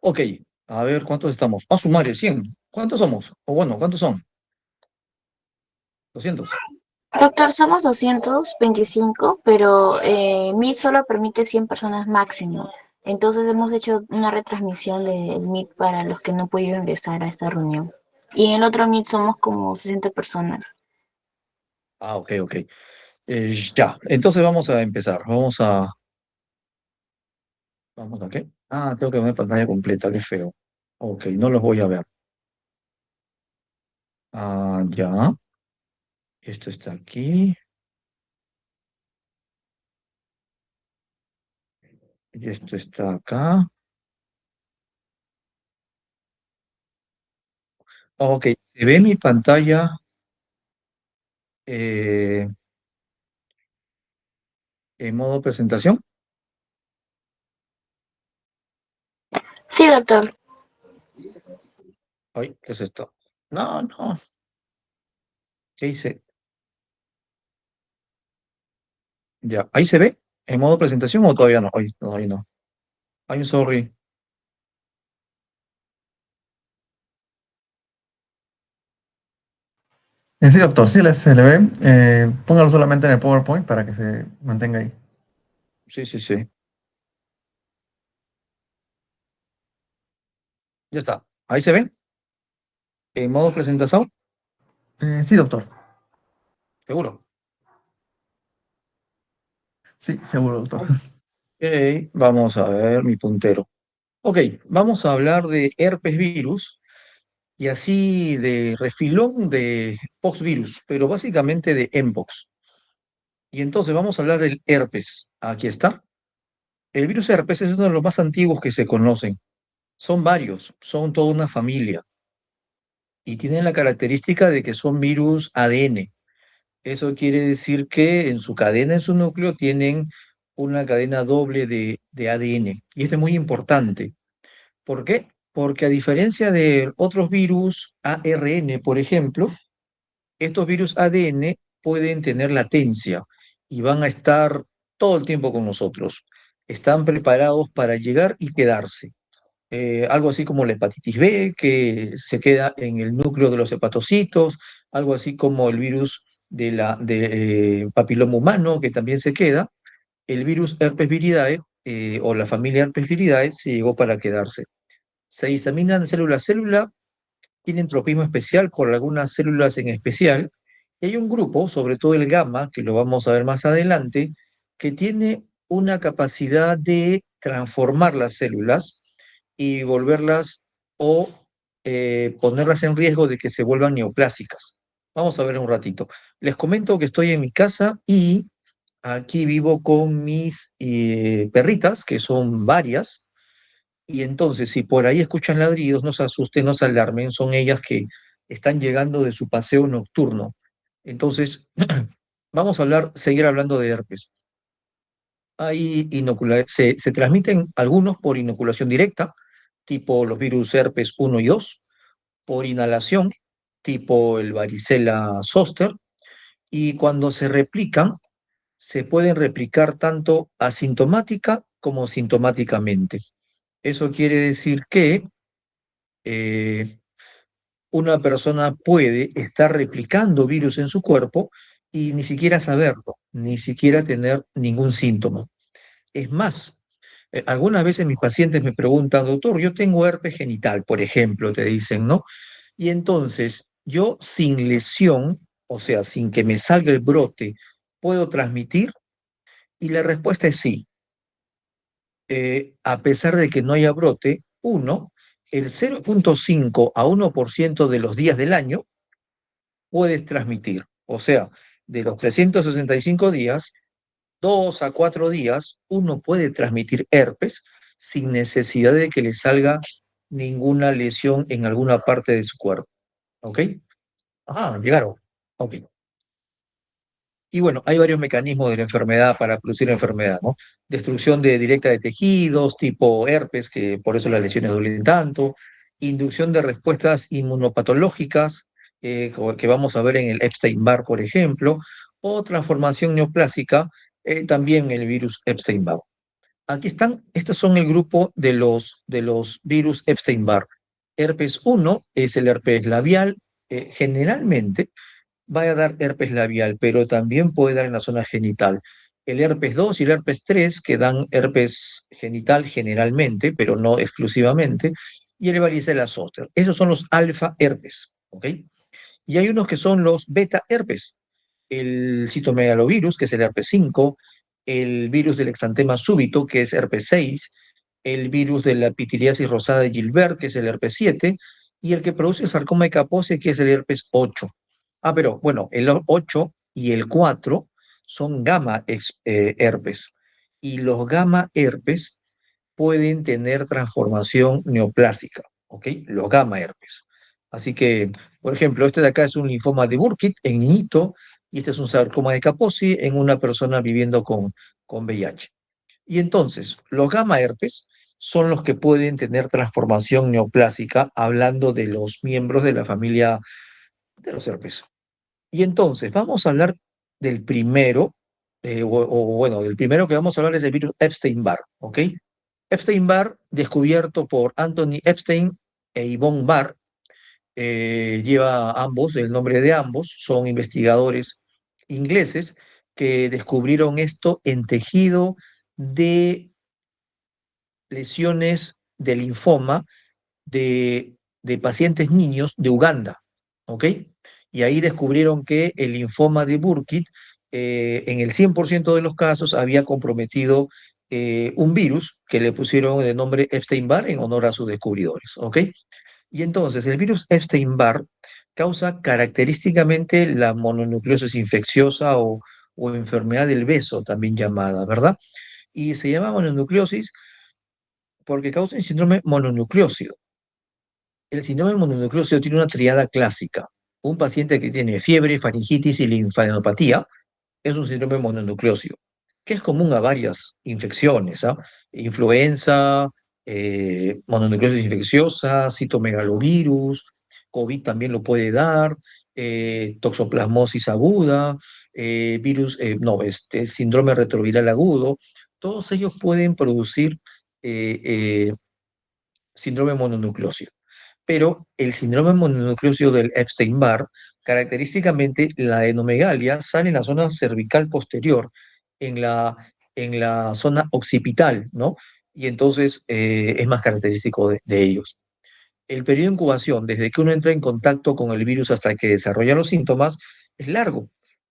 Ok, a ver, ¿cuántos estamos? A sumar 100. ¿Cuántos somos? O bueno, ¿cuántos son? 200. Doctor, somos 225, pero Meet solo permite 100 personas máximo. Entonces hemos hecho una retransmisión del Meet para los que no pudieron ingresar a esta reunión. Y en el otro Meet somos como 60 personas. Ah, ok, ok. Ya, entonces vamos a empezar. ¿Vamos a qué? Ah, tengo que poner pantalla completa, qué feo. Ok, no los voy a ver. Ah, ya. Esto está aquí. Y esto está acá. Ok, ¿se ve mi pantalla eh, en modo presentación? Sí, doctor. Ay, ¿qué es esto? No, no. ¿Qué hice? Ya, ¿ahí se ve? ¿En modo presentación o todavía no? Ay, todavía no. I'm sorry. Sí, doctor, sí se le ve. Póngalo solamente en el PowerPoint para que se mantenga ahí. Sí, sí, sí. Ya está. ¿Ahí se ve? ¿En modo presentación? Sí, doctor. Seguro. Sí, seguro, doctor. Ok, vamos a ver mi puntero. Ok, vamos a hablar de herpes virus y así de refilón de poxvirus, pero básicamente de mpox. Y entonces vamos a hablar del herpes. Aquí está. El virus herpes es uno de los más antiguos que se conocen. Son varios, son toda una familia y tienen la característica de que son virus ADN. Eso quiere decir que en su cadena, en su núcleo, tienen una cadena doble de ADN. Y esto es muy importante. ¿Por qué? Porque a diferencia de otros virus ARN, por ejemplo, estos virus ADN pueden tener latencia y van a estar todo el tiempo con nosotros. Están preparados para llegar y quedarse. Algo así como la hepatitis B, que se queda en el núcleo de los hepatocitos, algo así como el virus de papiloma humano, que también se queda. El virus herpes viridae o la familia herpes viridae se llegó para quedarse. Se diseminan célula a célula, tienen tropismo especial por algunas células en especial, y hay un grupo, sobre todo el gamma, que lo vamos a ver más adelante, que tiene una capacidad de transformar las células y volverlas o ponerlas en riesgo de que se vuelvan neoplásicas. Vamos a ver un ratito. Les comento que estoy en mi casa y aquí vivo con mis perritas, que son varias, y entonces, si por ahí escuchan ladridos, no se asusten, no se alarmen, son ellas que están llegando de su paseo nocturno. Entonces, vamos a seguir hablando de herpes. Se transmiten algunos por inoculación directa, tipo los virus herpes 1 y 2, por inhalación, tipo el varicela zoster, y cuando se replican, se pueden replicar tanto asintomática como sintomáticamente. Eso quiere decir que eh, una persona puede estar replicando virus en su cuerpo y ni siquiera saberlo, ni siquiera tener ningún síntoma. Es más, algunas veces mis pacientes me preguntan, doctor, yo tengo herpes genital, por ejemplo, te dicen, ¿no? Y entonces, yo sin lesión, o sea, sin que me salga el brote, ¿puedo transmitir? Y la respuesta es sí. A pesar de que no haya brote, el 0,5 a 1% de los días del año puedes transmitir. O sea, de los 365 días, 2 a 4 días, uno puede transmitir herpes sin necesidad de que le salga ninguna lesión en alguna parte de su cuerpo. ¿Ok? Ah, llegaron. Ok. Y bueno, hay varios mecanismos de la enfermedad para producir la enfermedad, ¿no? Destrucción directa de tejidos, tipo herpes, que por eso las lesiones duelen tanto, inducción de respuestas inmunopatológicas, que vamos a ver en el Epstein-Barr, por ejemplo, o transformación neoplásica, también el virus Epstein-Barr. Aquí están, estos son el grupo de los virus Epstein-Barr. Herpes 1 es el herpes labial. Generalmente va a dar herpes labial, pero también puede dar en la zona genital. El herpes 2 y el herpes 3 que dan herpes genital generalmente, pero no exclusivamente, y el varicela zoster. Esos son los alfa herpes, ¿ok? Y hay unos que son los beta herpes. El citomegalovirus, que es el herpes 5, el virus del exantema súbito, que es herpes 6, el virus de la pitiliasis rosada de Gilbert, que es el herpes 7, y el que produce el sarcoma de Kaposi, que es el herpes 8. Ah, pero bueno, el 8 y el 4 son herpes. Y los gamma herpes pueden tener transformación neoplásica, ¿ok? Los gamma herpes. Así que, por ejemplo, este de acá es un linfoma de Burkitt en niñito y este es un sarcoma de Kaposi en una persona viviendo con VIH. Y entonces, los gamma herpes son los que pueden tener transformación neoplásica, hablando de los miembros de la familia de los herpes. Y entonces, vamos a hablar del primero, bueno, del primero que vamos a hablar es el virus Epstein-Barr, ¿ok? Epstein-Barr, descubierto por Anthony Epstein e Yvonne Barr, lleva ambos, el nombre de ambos, son investigadores ingleses que descubrieron esto en tejido de lesiones de linfoma de pacientes niños de Uganda, ¿ok? Y ahí descubrieron que el linfoma de Burkitt, en el 100% de los casos, había comprometido un virus que le pusieron de nombre Epstein-Barr en honor a sus descubridores, ¿ok? Y entonces, el virus Epstein-Barr causa característicamente la mononucleosis infecciosa o enfermedad del beso, también llamada, ¿verdad? Y se llama mononucleosis porque causa un síndrome mononucleósido. El síndrome mononucleósido tiene una triada clásica. Un paciente que tiene fiebre, faringitis y linfadenopatía es un síndrome mononucleósido, que es común a varias infecciones, ¿ah? Influenza, mononucleosis infecciosa, citomegalovirus, COVID también lo puede dar, toxoplasmosis aguda, no, síndrome retroviral agudo. Todos ellos pueden producir eh, eh, síndrome mononucleósido. Pero el síndrome mononucleósido del Epstein-Barr, característicamente la adenomegalia sale en la zona cervical posterior, en la zona occipital, ¿no? Y entonces es más característico de ellos. El periodo de incubación, desde que uno entra en contacto con el virus hasta que desarrolla los síntomas, es largo,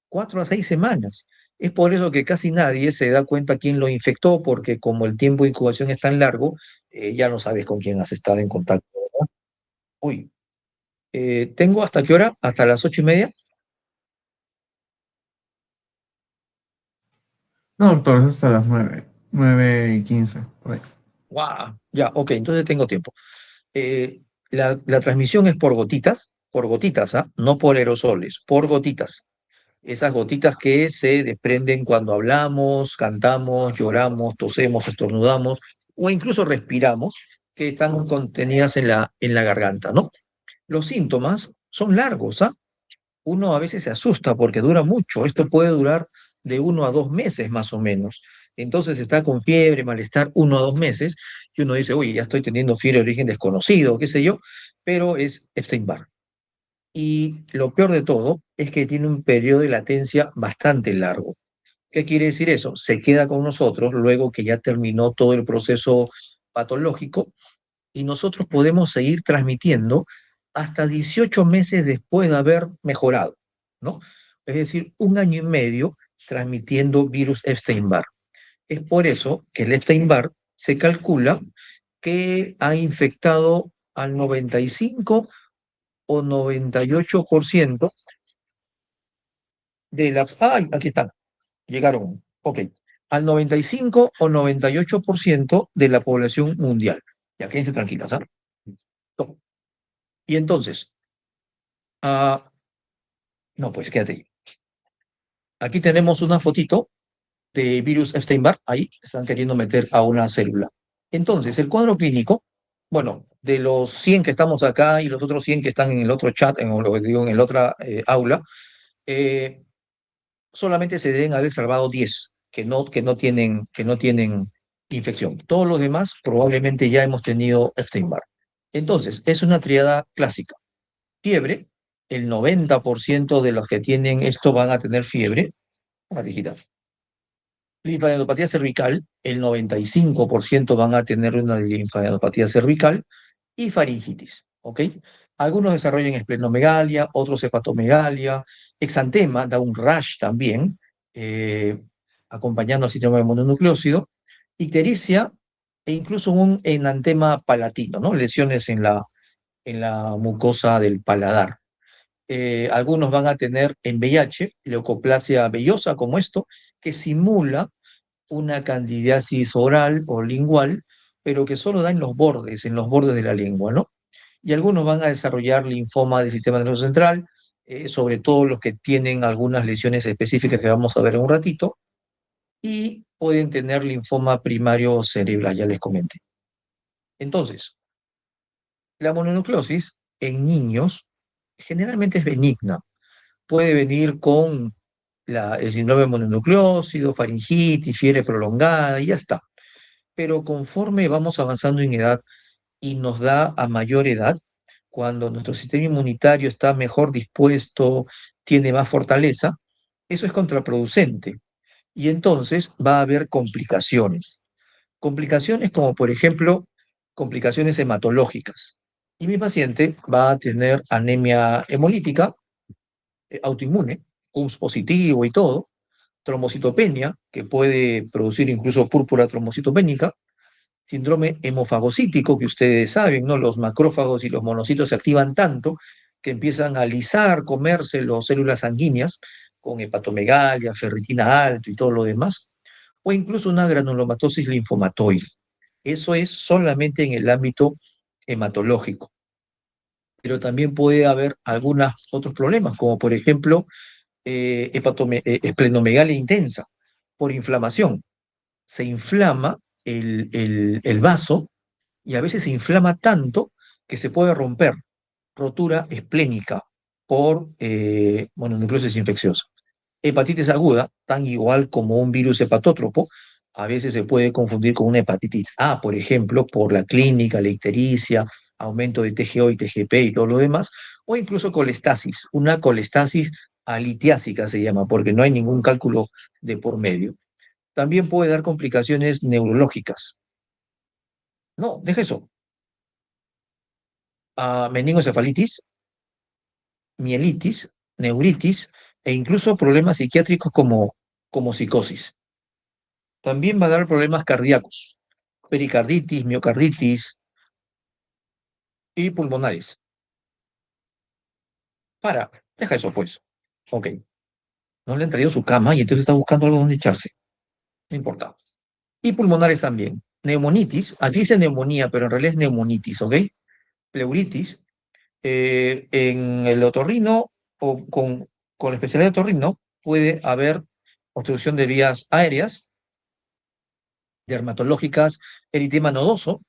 4 a 6 semanas. Es por eso que casi nadie se da cuenta quién lo infectó, porque como el tiempo de incubación es tan largo, ya no sabes con quién has estado en contacto, ¿verdad? Uy, ¿tengo hasta qué hora? ¿Hasta las 8:30? No, doctor, es hasta las 9:15, por ahí. ¡Guau! Ya, ok, entonces tengo tiempo. La transmisión es por gotitas, ¿ah? No por aerosoles, por gotitas. Esas gotitas que se desprenden cuando hablamos, cantamos, lloramos, tosemos, estornudamos o incluso respiramos, que están contenidas en la garganta, ¿no? Los síntomas son largos, ¿ah? Uno a veces se asusta porque dura mucho. Esto puede durar de 1 a 2 meses más o menos. Entonces está con fiebre, malestar 1 a 2 meses y uno dice, oye, ya estoy teniendo fiebre de origen desconocido, qué sé yo, pero es Epstein-Barr. Y lo peor de todo es que tiene un periodo de latencia bastante largo. ¿Qué quiere decir eso? Se queda con nosotros luego que ya terminó todo el proceso patológico y nosotros podemos seguir transmitiendo hasta 18 meses después de haber mejorado, ¿no? Es decir, 1 año y medio transmitiendo virus Epstein-Barr. Es por eso que el Epstein-Barr se calcula que ha infectado al 95 o 98% de la... ¡Ay! Aquí están, llegaron. Ok. Al 95 o 98% de la población mundial. Ya quédense tranquilos, ¿ah? No. Y entonces, ah, no, pues quédate ahí. Aquí tenemos una fotito de virus Epstein-Barr. Ahí están queriendo meter a una célula. Entonces, el cuadro clínico, bueno, de los 100 que estamos acá y los otros 100 que están en el otro chat, en, lo que digo, en el otra aula, eh, solamente se deben haber salvado 10 que no tienen infección. Todos los demás probablemente ya hemos tenido Epstein-Barr. Entonces, es una triada clásica. Fiebre, el 90% de los que tienen esto van a tener fiebre. Linfadenopatía linfadenopatía cervical, el 95% van a tener una linfadenopatía cervical y faringitis, ¿ok? Algunos desarrollan esplenomegalia, otros hepatomegalia, exantema, da un rash también, acompañando al síndrome mononucleósido, ictericia e incluso un enantema palatino, ¿no? Lesiones en la mucosa del paladar. Algunos van a tener en VIH, leucoplasia vellosa como esto, que simula una candidiasis oral o lingual, pero que solo da en los bordes de la lengua, ¿no? Y algunos van a desarrollar linfoma del sistema nervioso central, sobre todo los que tienen algunas lesiones específicas que vamos a ver en un ratito, y pueden tener linfoma primario cerebral, ya les comenté. Entonces, la mononucleosis en niños generalmente es benigna. Puede venir con el síndrome mononucleósido, faringitis, fiebre prolongada y ya está. Pero conforme vamos avanzando en edad y nos da a mayor edad, cuando nuestro sistema inmunitario está mejor dispuesto, tiene más fortaleza, eso es contraproducente. Y entonces va a haber complicaciones. Complicaciones como, por ejemplo, complicaciones hematológicas. Y mi paciente va a tener anemia hemolítica, autoinmune, CUMS positivo y todo, trombocitopenia, que puede producir incluso púrpura trombocitopénica, síndrome hemofagocítico, que ustedes saben, ¿no? Los macrófagos y los monocitos se activan tanto que empiezan a alisar, comerse las células sanguíneas con hepatomegalia, ferritina alto y todo lo demás, o incluso una granulomatosis linfomatoide. Eso es solamente en el ámbito hematológico. Pero también puede haber algunos otros problemas, como por ejemplo esplenomegalia intensa por inflamación. Se inflama el vaso y a veces se inflama tanto que se puede romper, rotura esplénica por mononucleosis infecciosa. Hepatitis aguda, tan igual como un virus hepatótropo, a veces se puede confundir con una hepatitis A, por ejemplo, por la clínica, la ictericia, aumento de TGO y TGP y todo lo demás, o incluso colestasis, una colestasis alitiásica se llama, porque no hay ningún cálculo de por medio. También puede dar complicaciones neurológicas. No, deja eso. Meningoencefalitis, mielitis, neuritis e incluso problemas psiquiátricos como psicosis. También va a dar problemas cardíacos, pericarditis, miocarditis y pulmonares. Deja eso pues. Ok. No le han traído su cama y entonces está buscando algo donde echarse. No importa. Y pulmonares también. Neumonitis, aquí dice neumonía, pero en realidad es neumonitis, ¿ok? Pleuritis, en el otorrino o con la especialidad de otorrino puede haber obstrucción de vías aéreas, dermatológicas, eritema nodoso,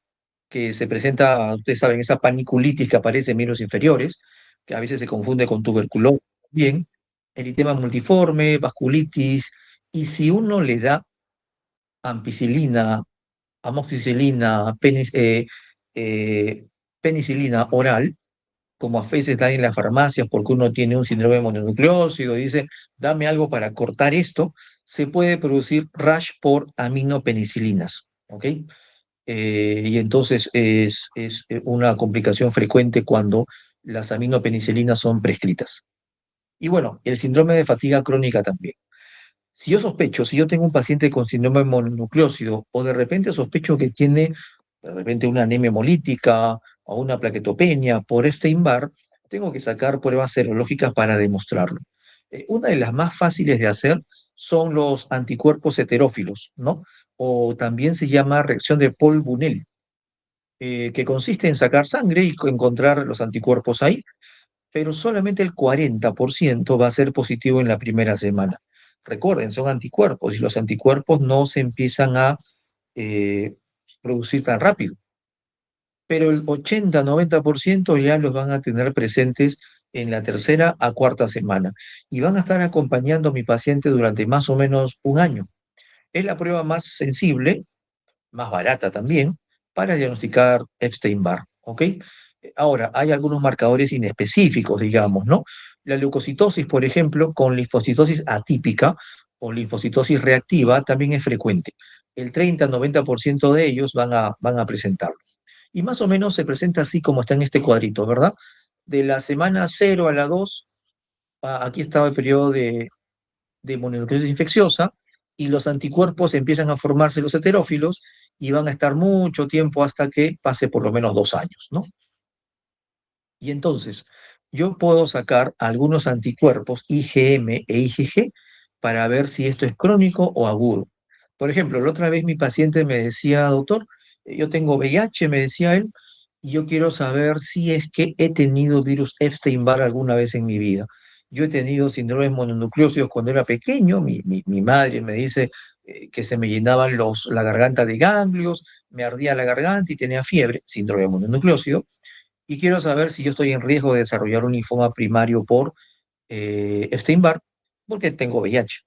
que se presenta, ustedes saben, esa paniculitis que aparece en miembros inferiores, que a veces se confunde con tuberculosis bien, eritema multiforme, vasculitis, y si uno le da ampicilina, amoxicilina, penicilina oral, como a veces dan en las farmacias porque uno tiene un síndrome mononucleósido y dice, dame algo para cortar esto, se puede producir rash por aminopenicilinas, ¿ok? Y entonces es una complicación frecuente cuando las aminopenicilinas son prescritas. Y bueno, el síndrome de fatiga crónica también. Si yo sospecho, si yo tengo un paciente con síndrome mononucleósido o de repente sospecho que tiene de repente una anemia hemolítica o una plaquetopenia por Epstein-Barr, tengo que sacar pruebas serológicas para demostrarlo. Una de las más fáciles de hacer son los anticuerpos heterófilos, ¿no? O también se llama reacción de Paul-Bunel, que consiste en sacar sangre y encontrar los anticuerpos ahí, pero solamente el 40% va a ser positivo en la primera semana. Recuerden, son anticuerpos y los anticuerpos no se empiezan a eh, producir tan rápido, pero el 80-90% ya los van a tener presentes en la tercera a cuarta semana y van a estar acompañando a mi paciente durante más o menos un año. Es la prueba más sensible más barata también, para diagnosticar Epstein-Barr, ¿ok? Ahora, hay algunos marcadores inespecíficos, digamos, ¿no? La leucocitosis, por ejemplo, con linfocitosis atípica o linfocitosis reactiva también es frecuente. El 30-90% de ellos van a presentarlo. Y más o menos se presenta así como está en este cuadrito, ¿verdad? De la semana 0 a la 2, aquí estaba el periodo de mononucleosis infecciosa, y los anticuerpos empiezan a formarse los heterófilos y van a estar mucho tiempo hasta que pase por lo menos 2 años, ¿no? Y entonces, yo puedo sacar algunos anticuerpos IgM e IgG para ver si esto es crónico o agudo. Por ejemplo, la otra vez mi paciente me decía, doctor, yo tengo VIH, me decía él, y yo quiero saber si es que he tenido virus Epstein-Barr alguna vez en mi vida. Yo he tenido síndromes mononucleósidos cuando era pequeño, mi madre me dice que se me llenaban la garganta de ganglios, me ardía la garganta y tenía fiebre, síndrome mononucleósido, y quiero saber si yo estoy en riesgo de desarrollar un linfoma primario por Epstein-Barr, porque tengo VIH.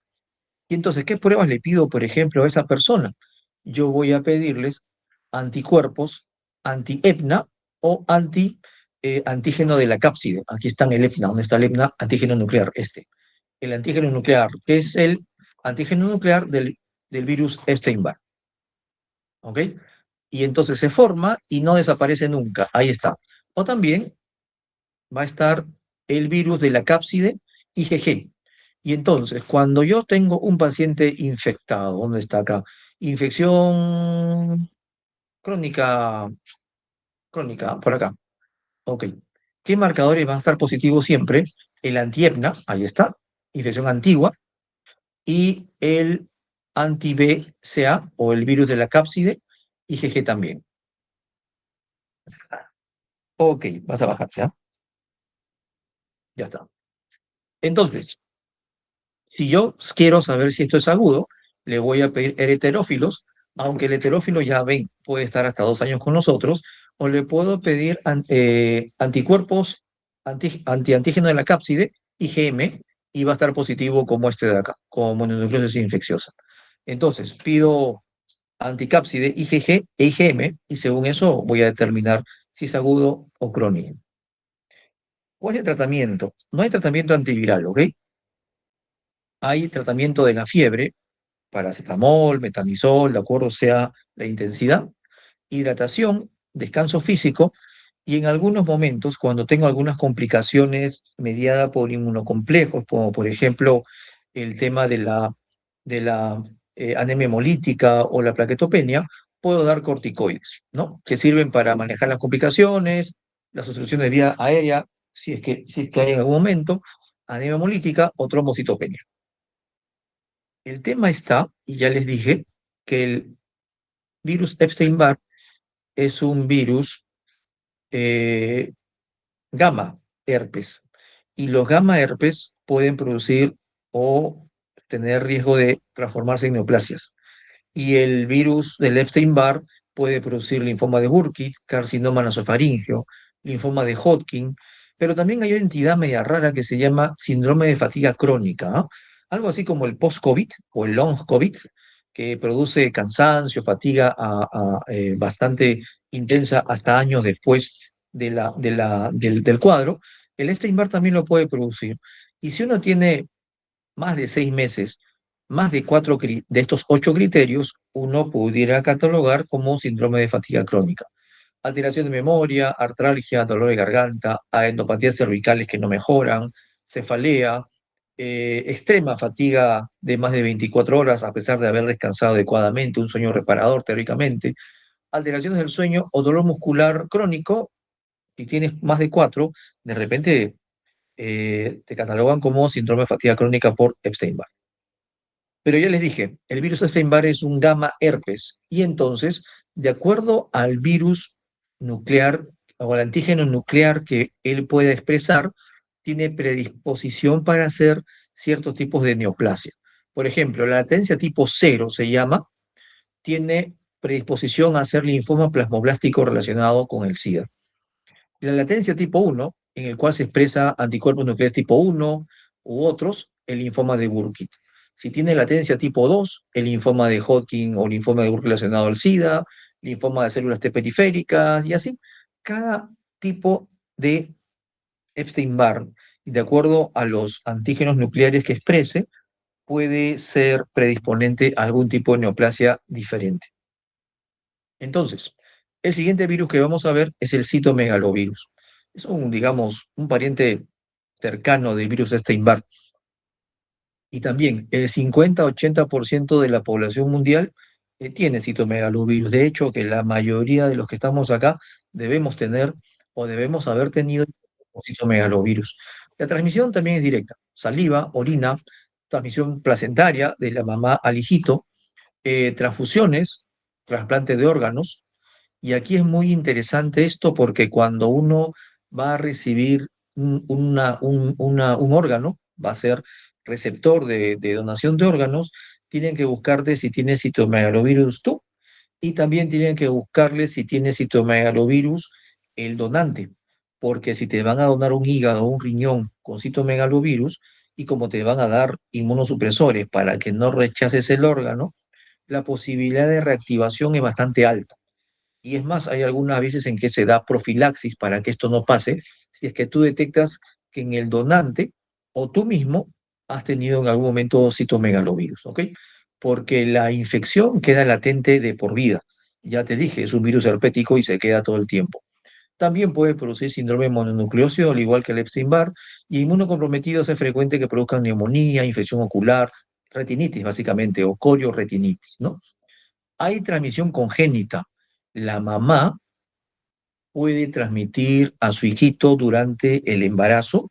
Y entonces, ¿qué pruebas le pido, por ejemplo, a esa persona? Yo voy a pedirles anticuerpos anti-EPNA o antígeno de la cápside. Aquí están el EPNA, ¿dónde está el EPNA? Antígeno nuclear, este. El antígeno nuclear, que es el antígeno nuclear del virus Epstein-Barr. ¿Ok? Y entonces se forma y no desaparece nunca. Ahí está. O también va a estar el virus de la cápside IgG. Y entonces, cuando yo tengo un paciente infectado, ¿dónde está acá? Infección crónica, crónica, por acá. Ok. ¿Qué marcadores van a estar positivos siempre? El antiepna, ahí está, infección antigua, y el anti-BCA o el virus de la cápside, IgG también. Ok, vas a bajarse, ¿ah? Ya está. Entonces, si yo quiero saber si esto es agudo, le voy a pedir heterófilos, aunque el heterófilo ya ven, puede estar hasta 2 años con nosotros, o le puedo pedir anticuerpos antiantígeno de la cápside, IgM, y va a estar positivo como este de acá, como mononucleosis infecciosa. Entonces, pido anticápside, IgG e IgM, y según eso voy a determinar si es agudo o crónico. ¿Cuál es el tratamiento? No hay tratamiento antiviral, ¿ok? Hay tratamiento de la fiebre, paracetamol, metamizol, de acuerdo sea la intensidad, hidratación, descanso físico, y en algunos momentos, cuando tengo algunas complicaciones mediadas por inmunocomplejos, como por ejemplo el tema de la anemia hemolítica o la plaquetopenia, puedo dar corticoides, ¿no? Que sirven para manejar las complicaciones, las obstrucciones de vía aérea, si es que hay en algún momento, anemia hemolítica o trombocitopenia. El tema está, y ya les dije, que el virus Epstein-Barr es un virus eh, gamma herpes. Y los gamma herpes pueden producir o tener riesgo de transformarse en neoplasias. Y el virus del Epstein-Barr puede producir linfoma de Burkitt, carcinoma nasofaríngeo, linfoma de Hodgkin, pero también hay una entidad media rara que se llama síndrome de fatiga crónica, ¿ah? Algo así como el post-COVID o el long-COVID, que produce cansancio, fatiga bastante intensa hasta años después del cuadro. El Epstein-Barr también lo puede producir. Y si uno tiene más de 6 meses, más de 4 de estos 8 criterios, uno pudiera catalogar como síndrome de fatiga crónica. Alteración de memoria, artralgia, dolor de garganta, endopatía cervicales que no mejoran, cefalea, extrema fatiga de más de 24 horas a pesar de haber descansado adecuadamente, un sueño reparador teóricamente, alteraciones del sueño o dolor muscular crónico. Si tienes más de 4, de repente te catalogan como síndrome de fatiga crónica por Epstein-Barr. Pero ya les dije, el virus Epstein-Barr es un gamma herpes, y entonces, de acuerdo al virus nuclear o al antígeno nuclear que él puede expresar, tiene predisposición para hacer ciertos tipos de neoplasia. Por ejemplo, la latencia tipo 0 se llama, tiene predisposición a hacer linfoma plasmoblástico relacionado con el SIDA. La latencia tipo 1, en el cual se expresa anticuerpos nucleares tipo 1 u otros, el linfoma de Burkitt. Si tiene latencia tipo 2, el linfoma de Hodgkin o linfoma de Burkitt relacionado al SIDA, linfoma de células T periféricas y así. Cada tipo de Epstein-Barr, de acuerdo a los antígenos nucleares que exprese, puede ser predisponente a algún tipo de neoplasia diferente. Entonces, el siguiente virus que vamos a ver es el citomegalovirus. Es digamos, un pariente cercano del virus Epstein-Barr. Y también el 50-80% de la población mundial tiene citomegalovirus. De hecho, que la mayoría de los que estamos acá debemos tener o debemos haber tenido citomegalovirus. La transmisión también es directa. Saliva, orina, transmisión placentaria de la mamá al hijito, transfusiones, trasplante de órganos. Y aquí es muy interesante esto porque cuando uno va a recibir un órgano, va a ser receptor de donación de órganos, tienen que buscarte si tiene citomegalovirus tú y también tienen que buscarle si tiene citomegalovirus el donante, porque si te van a donar un hígado o un riñón con citomegalovirus y como te van a dar inmunosupresores para que no rechaces el órgano, la posibilidad de reactivación es bastante alta. Y es más, hay algunas veces en que se da profilaxis para que esto no pase, si es que tú detectas que en el donante o tú mismo has tenido en algún momento citomegalovirus, ¿ok? Porque la infección queda latente de por vida. Ya te dije, es un virus herpético y se queda todo el tiempo. También puede producir síndrome mononucleósido, al igual que el Epstein-Barr, y inmunocomprometidos es frecuente que produzcan neumonía, infección ocular, retinitis básicamente, o corioretinitis, ¿no? Hay transmisión congénita. La mamá puede transmitir a su hijito durante el embarazo,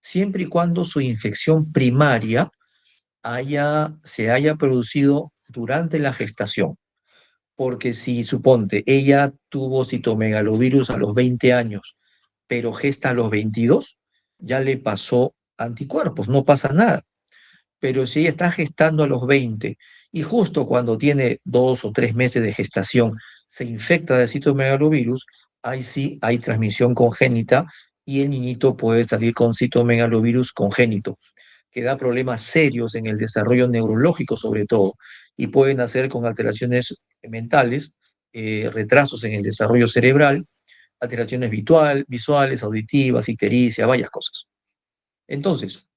siempre y cuando su infección primaria se haya producido durante la gestación. Porque si, suponte, ella tuvo citomegalovirus a los 20 años, pero gesta a los 22, ya le pasó anticuerpos, no pasa nada. Pero si ella está gestando a los 20 y justo cuando tiene 2 o 3 meses de gestación se infecta de citomegalovirus, ahí sí hay transmisión congénita y el niñito puede salir con citomegalovirus congénito, que da problemas serios en el desarrollo neurológico sobre todo, y pueden nacer con alteraciones mentales, retrasos en el desarrollo cerebral, alteraciones visuales, auditivas, ictericia, varias cosas. Entonces,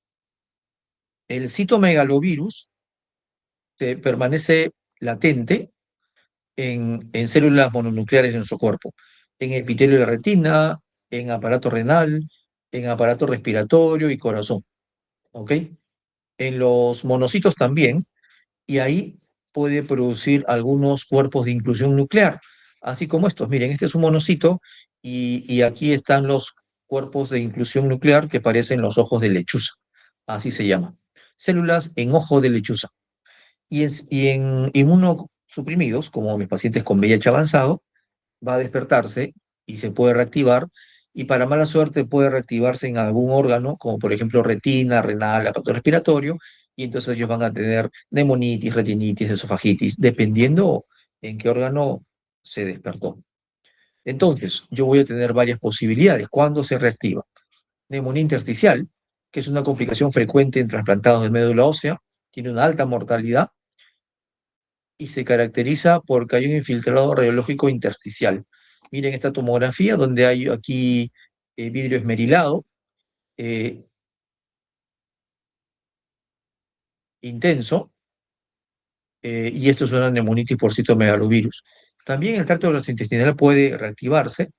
el citomegalovirus permanece latente en células mononucleares de nuestro cuerpo, en epitelio de la retina, en aparato renal, en aparato respiratorio y corazón, ¿ok? En los monocitos también, y ahí puede producir algunos cuerpos de inclusión nuclear, así como estos. Miren, este es un monocito y aquí están los cuerpos de inclusión nuclear que parecen los ojos de lechuza, así se llama. Células en ojo de lechuza. Y en inmunosuprimidos, como mis pacientes con VIH avanzado, va a despertarse y se puede reactivar, y para mala suerte puede reactivarse en algún órgano, como por ejemplo retina, renal, aparato respiratorio, y entonces ellos van a tener neumonitis, retinitis, esofagitis, dependiendo en qué órgano se despertó. Entonces, yo voy a tener varias posibilidades. ¿Cuándo se reactiva? Neumonía intersticial, que es una complicación frecuente en trasplantados de médula ósea, tiene una alta mortalidad, y se caracteriza porque hay un infiltrado radiológico intersticial. Miren esta tomografía donde hay aquí vidrio esmerilado eh, intenso, y esto es una neumonitis por citomegalovirus. También el tracto gastrointestinal puede reactivarse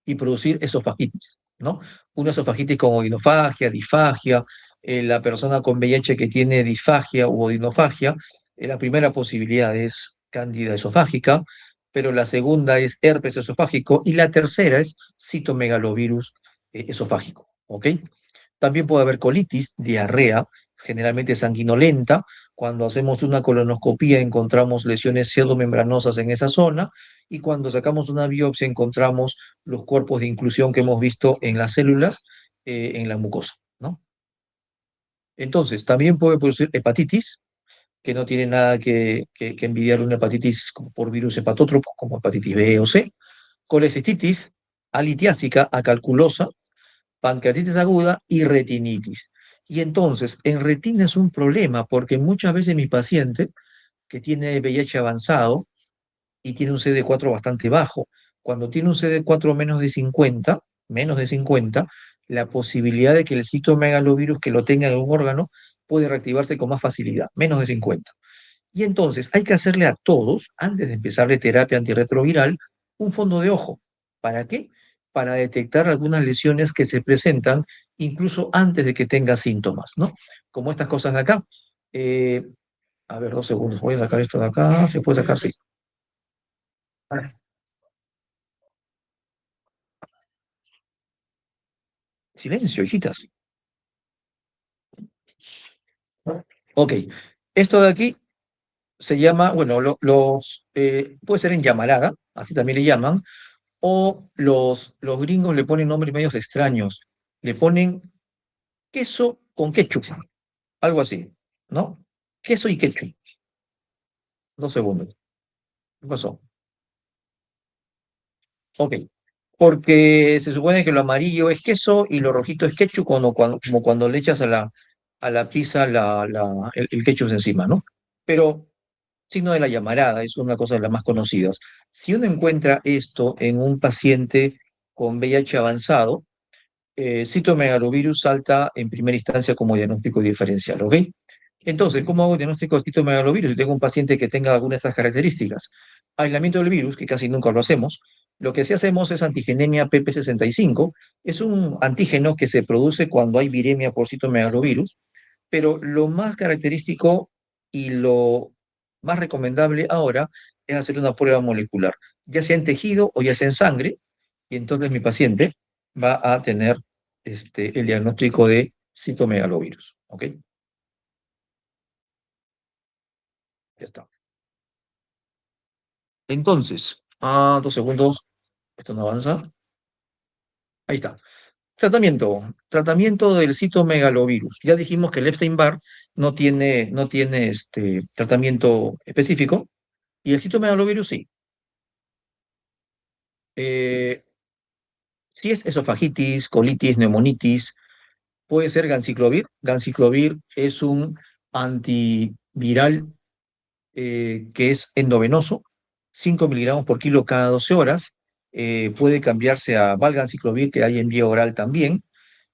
y producir esofagitis, ¿no? Una esofagitis con odinofagia, disfagia, la persona con VIH que tiene disfagia u odinofagia, la primera posibilidad es cándida esofágica, pero la segunda es herpes esofágico y la tercera es citomegalovirus esofágico, ¿ok? También puede haber colitis, diarrea, generalmente sanguinolenta. Cuando hacemos una colonoscopía encontramos lesiones pseudomembranosas en esa zona, y cuando sacamos una biopsia encontramos los cuerpos de inclusión que hemos visto en las células, en la mucosa, ¿no? Entonces, también puede producir hepatitis, que no tiene nada que envidiar una hepatitis por virus hepatótropo, como hepatitis B o C, colecistitis, alitiásica, acalculosa, pancreatitis aguda y retinitis. Y entonces, en retina es un problema, porque muchas veces mi paciente que tiene VIH avanzado y tiene un CD4 bastante bajo, cuando tiene un CD4 menos de 50, la posibilidad de que el citomegalovirus que lo tenga en un órgano puede reactivarse con más facilidad, menos de 50. Y entonces hay que hacerle a todos, antes de empezarle terapia antirretroviral, un fondo de ojo. ¿Para qué? Para detectar algunas lesiones que se presentan incluso antes de que tenga síntomas, ¿no? Como estas cosas de acá. Eh, a ver, 2 segundos, voy a sacar esto de acá. ¿Se puede sacar? Sí. Ah, silencio, hijitas. Ok, esto de aquí se llama, bueno, puede ser en llamarada, así también le llaman, o los gringos le ponen nombres medios extraños. Le ponen queso con ketchup, algo así, ¿no? Queso y ketchup. 2 segundos. ¿Qué pasó? Ok. Porque se supone que lo amarillo es queso y lo rojito es ketchup, como cuando le echas a la pizza el ketchup encima, ¿no? Pero signo de la llamarada es una cosa de las más conocidas. Si uno encuentra esto en un paciente con VIH avanzado, citomegalovirus salta en primera instancia como diagnóstico diferencial, ¿ok? Entonces, ¿cómo hago diagnóstico de citomegalovirus si tengo un paciente que tenga alguna de estas características? Aislamiento del virus, que casi nunca lo hacemos. Lo que sí hacemos es antigenemia PP65. Es un antígeno que se produce cuando hay viremia por citomegalovirus, pero lo más característico y lo más recomendable ahora es hacer una prueba molecular, ya sea en tejido o ya sea en sangre, y entonces mi paciente va a tener el diagnóstico de citomegalovirus. ¿Ok? Ya está. Entonces, 2 segundos, esto no avanza. Ahí está. Tratamiento. Tratamiento del citomegalovirus. Ya dijimos que el Epstein-Barr no tiene tratamiento específico, y el citomegalovirus sí. Eh, si es esofagitis, colitis, neumonitis, puede ser ganciclovir. Ganciclovir es un antiviral que es endovenoso, 5 miligramos por kilo cada 12 horas. Puede cambiarse a valganciclovir, que hay en vía oral también.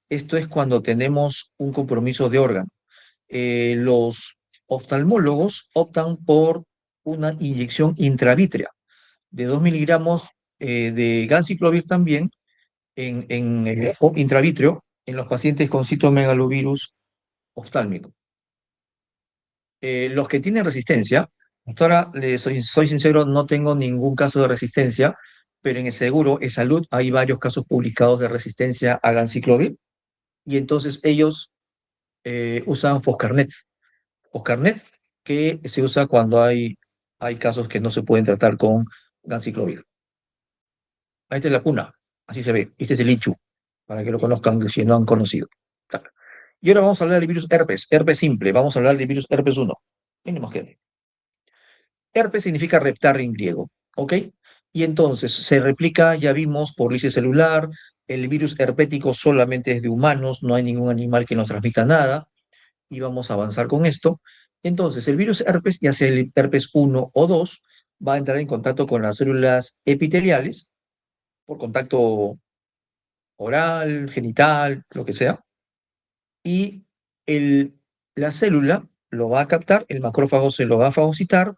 Esto es cuando tenemos un compromiso de órgano. Los oftalmólogos optan por una inyección intravítrea de 2 miligramos de ganciclovir también en el intravítreo en los pacientes con citomegalovirus oftálmico. Los que tienen resistencia, hasta ahora soy sincero, no tengo ningún caso de resistencia, pero en el seguro de salud hay varios casos publicados de resistencia a ganciclovir, y entonces ellos usan Foscarnet. Foscarnet, que se usa cuando hay casos que no se pueden tratar con ganciclovir. Ahí está la cuna, así se ve. Este es el Ichu, para que lo conozcan si no han conocido. Claro. Y ahora vamos a hablar del virus herpes, herpes simple. Vamos a hablar del virus herpes 1. Tenemos que herpes significa reptar en griego, ¿ok? Y entonces se replica, ya vimos, por lisis celular. El virus herpético solamente es de humanos, no hay ningún animal que nos transmita nada, y vamos a avanzar con esto. Entonces, el virus herpes, ya sea el herpes 1 o 2, va a entrar en contacto con las células epiteliales por contacto oral, genital, lo que sea, y la célula lo va a captar, el macrófago se lo va a fagocitar,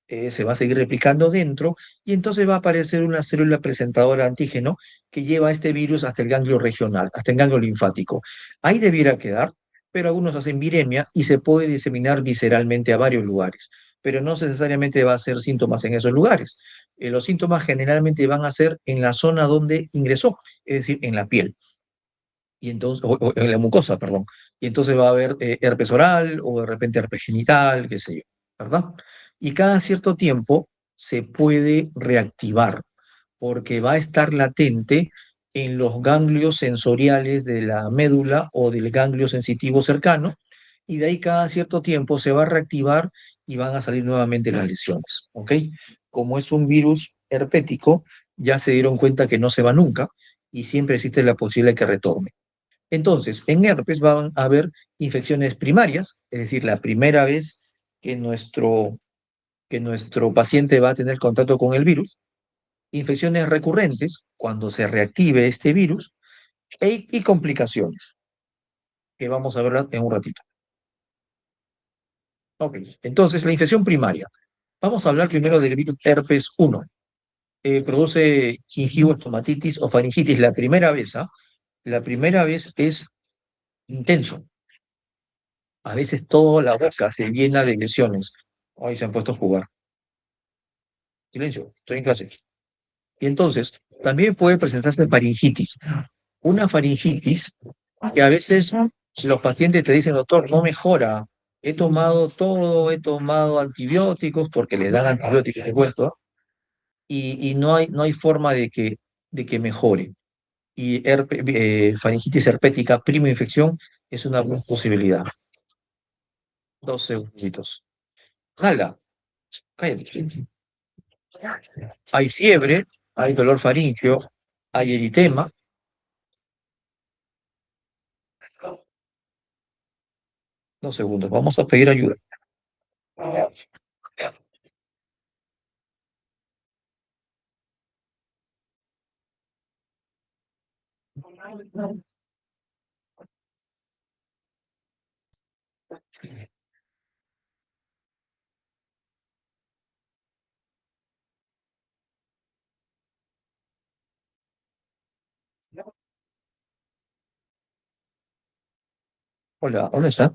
se va a seguir replicando dentro, y entonces va a aparecer una célula presentadora de antígeno que lleva este virus hasta el ganglio regional, hasta el ganglio linfático. Ahí debiera quedar, pero algunos hacen viremia y se puede diseminar visceralmente a varios lugares, pero no necesariamente va a hacer síntomas en esos lugares. Los síntomas generalmente van a ser en la zona donde ingresó, es decir, en la piel y entonces, o en la mucosa, perdón. Y entonces va a haber herpes oral o de repente herpes genital, qué sé yo, ¿verdad? Y cada cierto tiempo se puede reactivar porque va a estar latente en los ganglios sensoriales de la médula o del ganglio sensitivo cercano, y de ahí cada cierto tiempo se va a reactivar y van a salir nuevamente las lesiones, ¿ok? Como es un virus herpético, ya se dieron cuenta que no se va nunca y siempre existe la posibilidad de que retorne. Entonces, en herpes van a haber infecciones primarias, es decir, la primera vez que nuestro paciente va a tener contacto con el virus, infecciones recurrentes, cuando se reactive este virus, y complicaciones, que vamos a ver en un ratito. Ok, entonces la infección primaria. Vamos a hablar primero del virus herpes 1. Produce gingivoestomatitis o faringitis la primera vez, ¿ah? La primera vez es intenso. A veces toda la boca se llena de lesiones. Hoy se han puesto a jugar. Silencio, estoy en clase. Y entonces, también puede presentarse faringitis. Una faringitis que a veces los pacientes te dicen, doctor, no mejora. He tomado todo, he tomado antibióticos, porque le dan antibióticos de puesto, y no hay forma de que mejore. Y faringitis herpética, prima infección, es una posibilidad. 2 segunditos. Nala, cállate. Hay fiebre, hay dolor faríngeo, hay eritema. 2 segundos, vamos a pedir ayuda. Hola, ¿dónde está?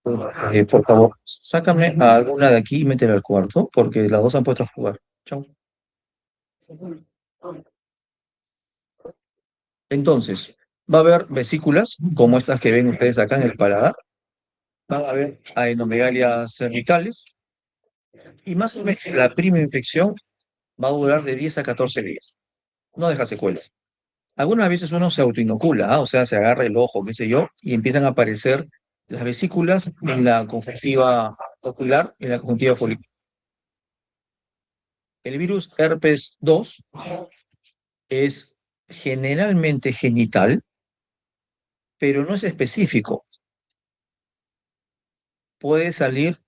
Por favor, sácame a alguna de aquí y métela al cuarto, porque las dos han puesto a jugar. Chau. Entonces, va a haber vesículas, como estas que ven ustedes acá en el paladar. Va a haber adenomegalias cervicales. Y más o menos la primera infección va a durar de 10 a 14 días. No deja secuelas. Algunas veces uno se autoinocula, ¿ah? O sea, se agarra el ojo, qué sé yo, y empiezan a aparecer las vesículas en la conjuntiva ocular y en la conjuntiva folicular. El virus herpes 2 es generalmente genital, pero no es específico. Puede salir,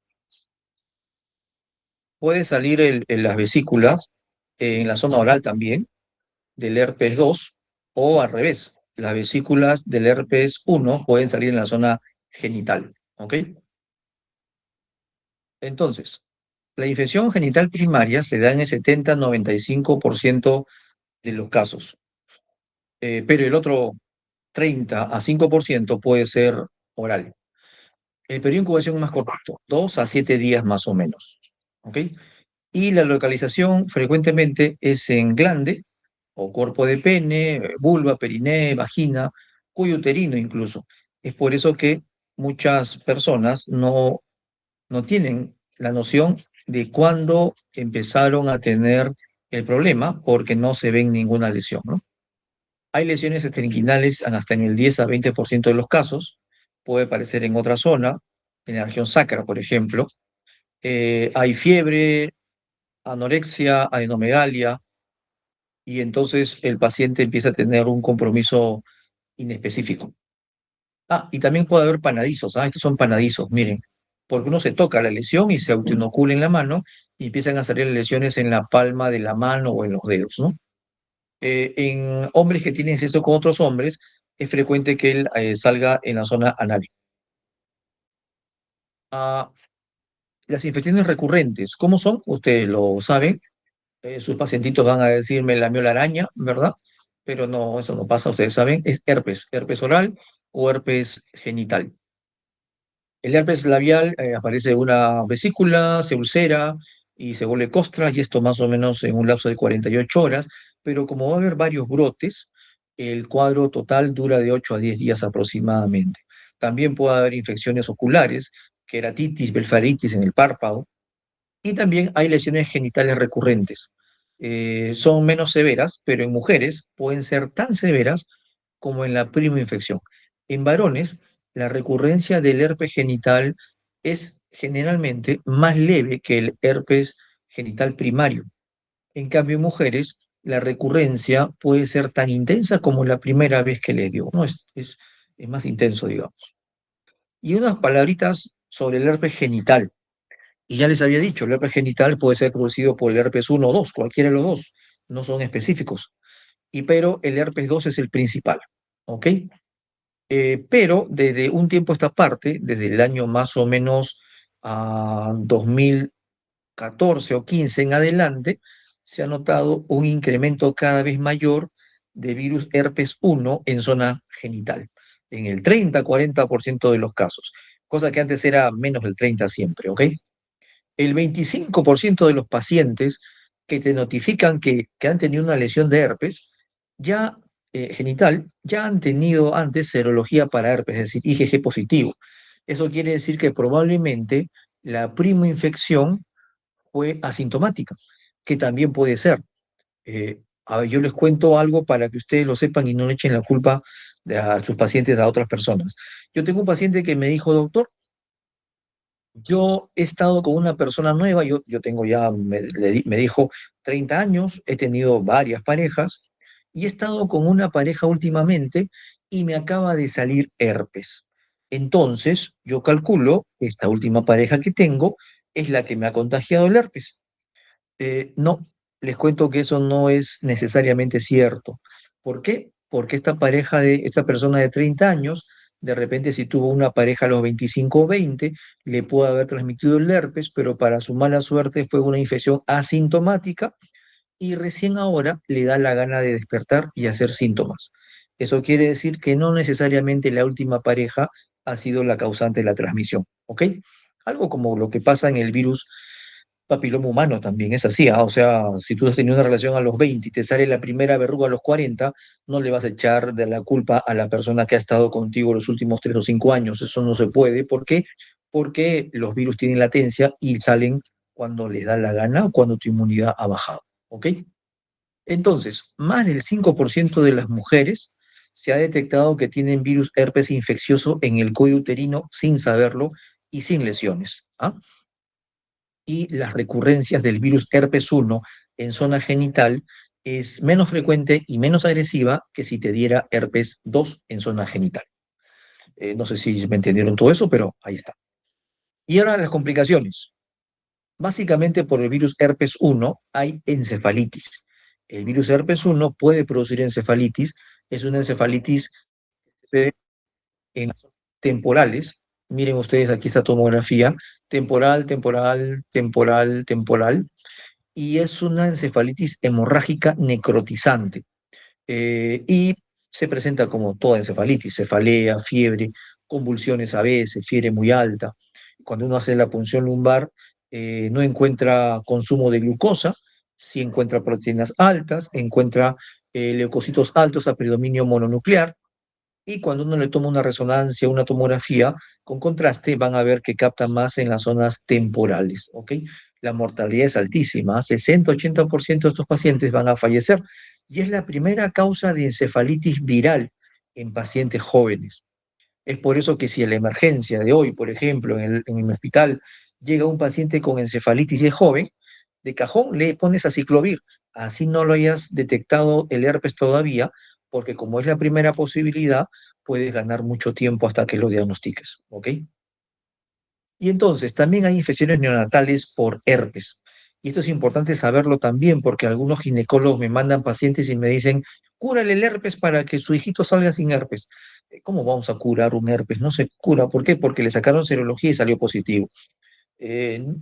puede salir en las vesículas, en la zona oral también, del herpes 2, o al revés. Las vesículas del herpes 1 pueden salir en la zona genital. ¿Ok? Entonces, la infección genital primaria se da en el 70-95% de los casos, pero el otro 30 a 5% puede ser oral. El periodo de incubación es más corto, 2 a 7 días más o menos. ¿Ok? Y la localización frecuentemente es en glande o cuerpo de pene, vulva, periné, vagina, cuello uterino incluso. Es por eso que muchas personas no tienen la noción de cuándo empezaron a tener el problema porque no se ven ninguna lesión, ¿no? Hay lesiones extrainguinales hasta en el 10 a 20% de los casos. Puede aparecer en otra zona, en la región sacra, por ejemplo. Hay fiebre, anorexia, adenomegalia, y entonces el paciente empieza a tener un compromiso inespecífico. Ah, y también puede haber panadizos. Ah, estos son panadizos, miren, porque uno se toca la lesión y se autoinocula en la mano y empiezan a salir lesiones en la palma de la mano o en los dedos, ¿no? En hombres que tienen sexo con otros hombres, es frecuente que él salga en la zona anal. Ah, las infecciones recurrentes, ¿cómo son? Ustedes lo saben. Sus pacientitos van a decirme la la araña, ¿verdad? Pero no, eso no pasa, ustedes saben, es herpes oral o herpes genital. El herpes labial aparece una vesícula, se ulcera y se vuelve costra, y esto más o menos en un lapso de 48 horas, pero como va a haber varios brotes, el cuadro total dura de 8 a 10 días aproximadamente. También puede haber infecciones oculares, queratitis, blefaritis en el párpado, y también hay lesiones genitales recurrentes. Son menos severas, pero en mujeres pueden ser tan severas como en la prima infección. En varones, la recurrencia del herpes genital es generalmente más leve que el herpes genital primario. En cambio, en mujeres la recurrencia puede ser tan intensa como la primera vez que le dio, ¿no? Es más intenso, digamos. Y unas palabritas sobre el herpes genital. Y ya les había dicho, el herpes genital puede ser producido por el herpes 1 o 2, cualquiera de los dos, no son específicos. Pero el herpes 2 es el principal, ¿ok? Pero desde un tiempo a esta parte, desde el año más o menos 2014 o 15 en adelante, se ha notado un incremento cada vez mayor de virus herpes 1 en zona genital, en el 30-40% de los casos, cosa que antes era menos del 30 siempre, ¿ok? El 25% de los pacientes que te notifican que han tenido una lesión de herpes, ya genital, ya han tenido antes serología para herpes, es decir, IgG positivo. Eso quiere decir que probablemente la primoinfección fue asintomática, que también puede ser. A ver, yo les cuento algo para que ustedes lo sepan y no le echen la culpa a sus pacientes a otras personas. Yo tengo un paciente que me dijo, doctor, yo he estado con una persona nueva, yo tengo ya, me dijo, 30 años, he tenido varias parejas y he estado con una pareja últimamente y me acaba de salir herpes. Entonces, yo calculo que esta última pareja que tengo es la que me ha contagiado el herpes. No, les cuento que eso no es necesariamente cierto. ¿Por qué? Porque esta persona de 30 años, de repente si tuvo una pareja a los 25 o 20, le pudo haber transmitido el herpes, pero para su mala suerte fue una infección asintomática y recién ahora le da la gana de despertar y hacer síntomas. Eso quiere decir que no necesariamente la última pareja ha sido la causante de la transmisión, ¿ok? Algo como lo que pasa en el virus papiloma humano también es así, ¿ah? O sea, si tú has tenido una relación a los 20 y te sale la primera verruga a los 40, no le vas a echar de la culpa a la persona que ha estado contigo los últimos 3 o 5 años. Eso no se puede. ¿Por qué? Porque los virus tienen latencia y salen cuando les da la gana o cuando tu inmunidad ha bajado. ¿Ok? Entonces, más del 5% de las mujeres se ha detectado que tienen virus herpes infeccioso en el cuello uterino sin saberlo y sin lesiones. ¿Ah? Y las recurrencias del virus herpes 1 en zona genital es menos frecuente y menos agresiva que si te diera herpes 2 en zona genital. No sé si me entendieron todo eso, pero ahí está. Y ahora las complicaciones. Básicamente por el virus herpes 1 hay encefalitis. El virus herpes 1 puede producir encefalitis. Es una encefalitis en temporales. Miren ustedes aquí esta tomografía. Temporal, temporal, temporal, temporal. Y es una encefalitis hemorrágica necrotizante. Y se presenta como toda encefalitis, cefalea, fiebre, convulsiones a veces, fiebre muy alta. Cuando uno hace la punción lumbar, no encuentra consumo de glucosa, sí encuentra proteínas altas, encuentra leucocitos altos a predominio mononuclear, y cuando uno le toma una resonancia, una tomografía con contraste, van a ver que capta más en las zonas temporales, ¿ok? La mortalidad es altísima, 60-80% de estos pacientes van a fallecer y es la primera causa de encefalitis viral en pacientes jóvenes. Es por eso que si en la emergencia de hoy, por ejemplo, en el hospital, llega un paciente con encefalitis y es joven, de cajón le pones aciclovir, así no lo hayas detectado el herpes todavía, porque como es la primera posibilidad, puedes ganar mucho tiempo hasta que lo diagnostiques, ¿ok? Y entonces, también hay infecciones neonatales por herpes. Y esto es importante saberlo también, porque algunos ginecólogos me mandan pacientes y me dicen, cúrale el herpes para que su hijito salga sin herpes. ¿Cómo vamos a curar un herpes? No se cura. ¿Por qué? Porque le sacaron serología y salió positivo.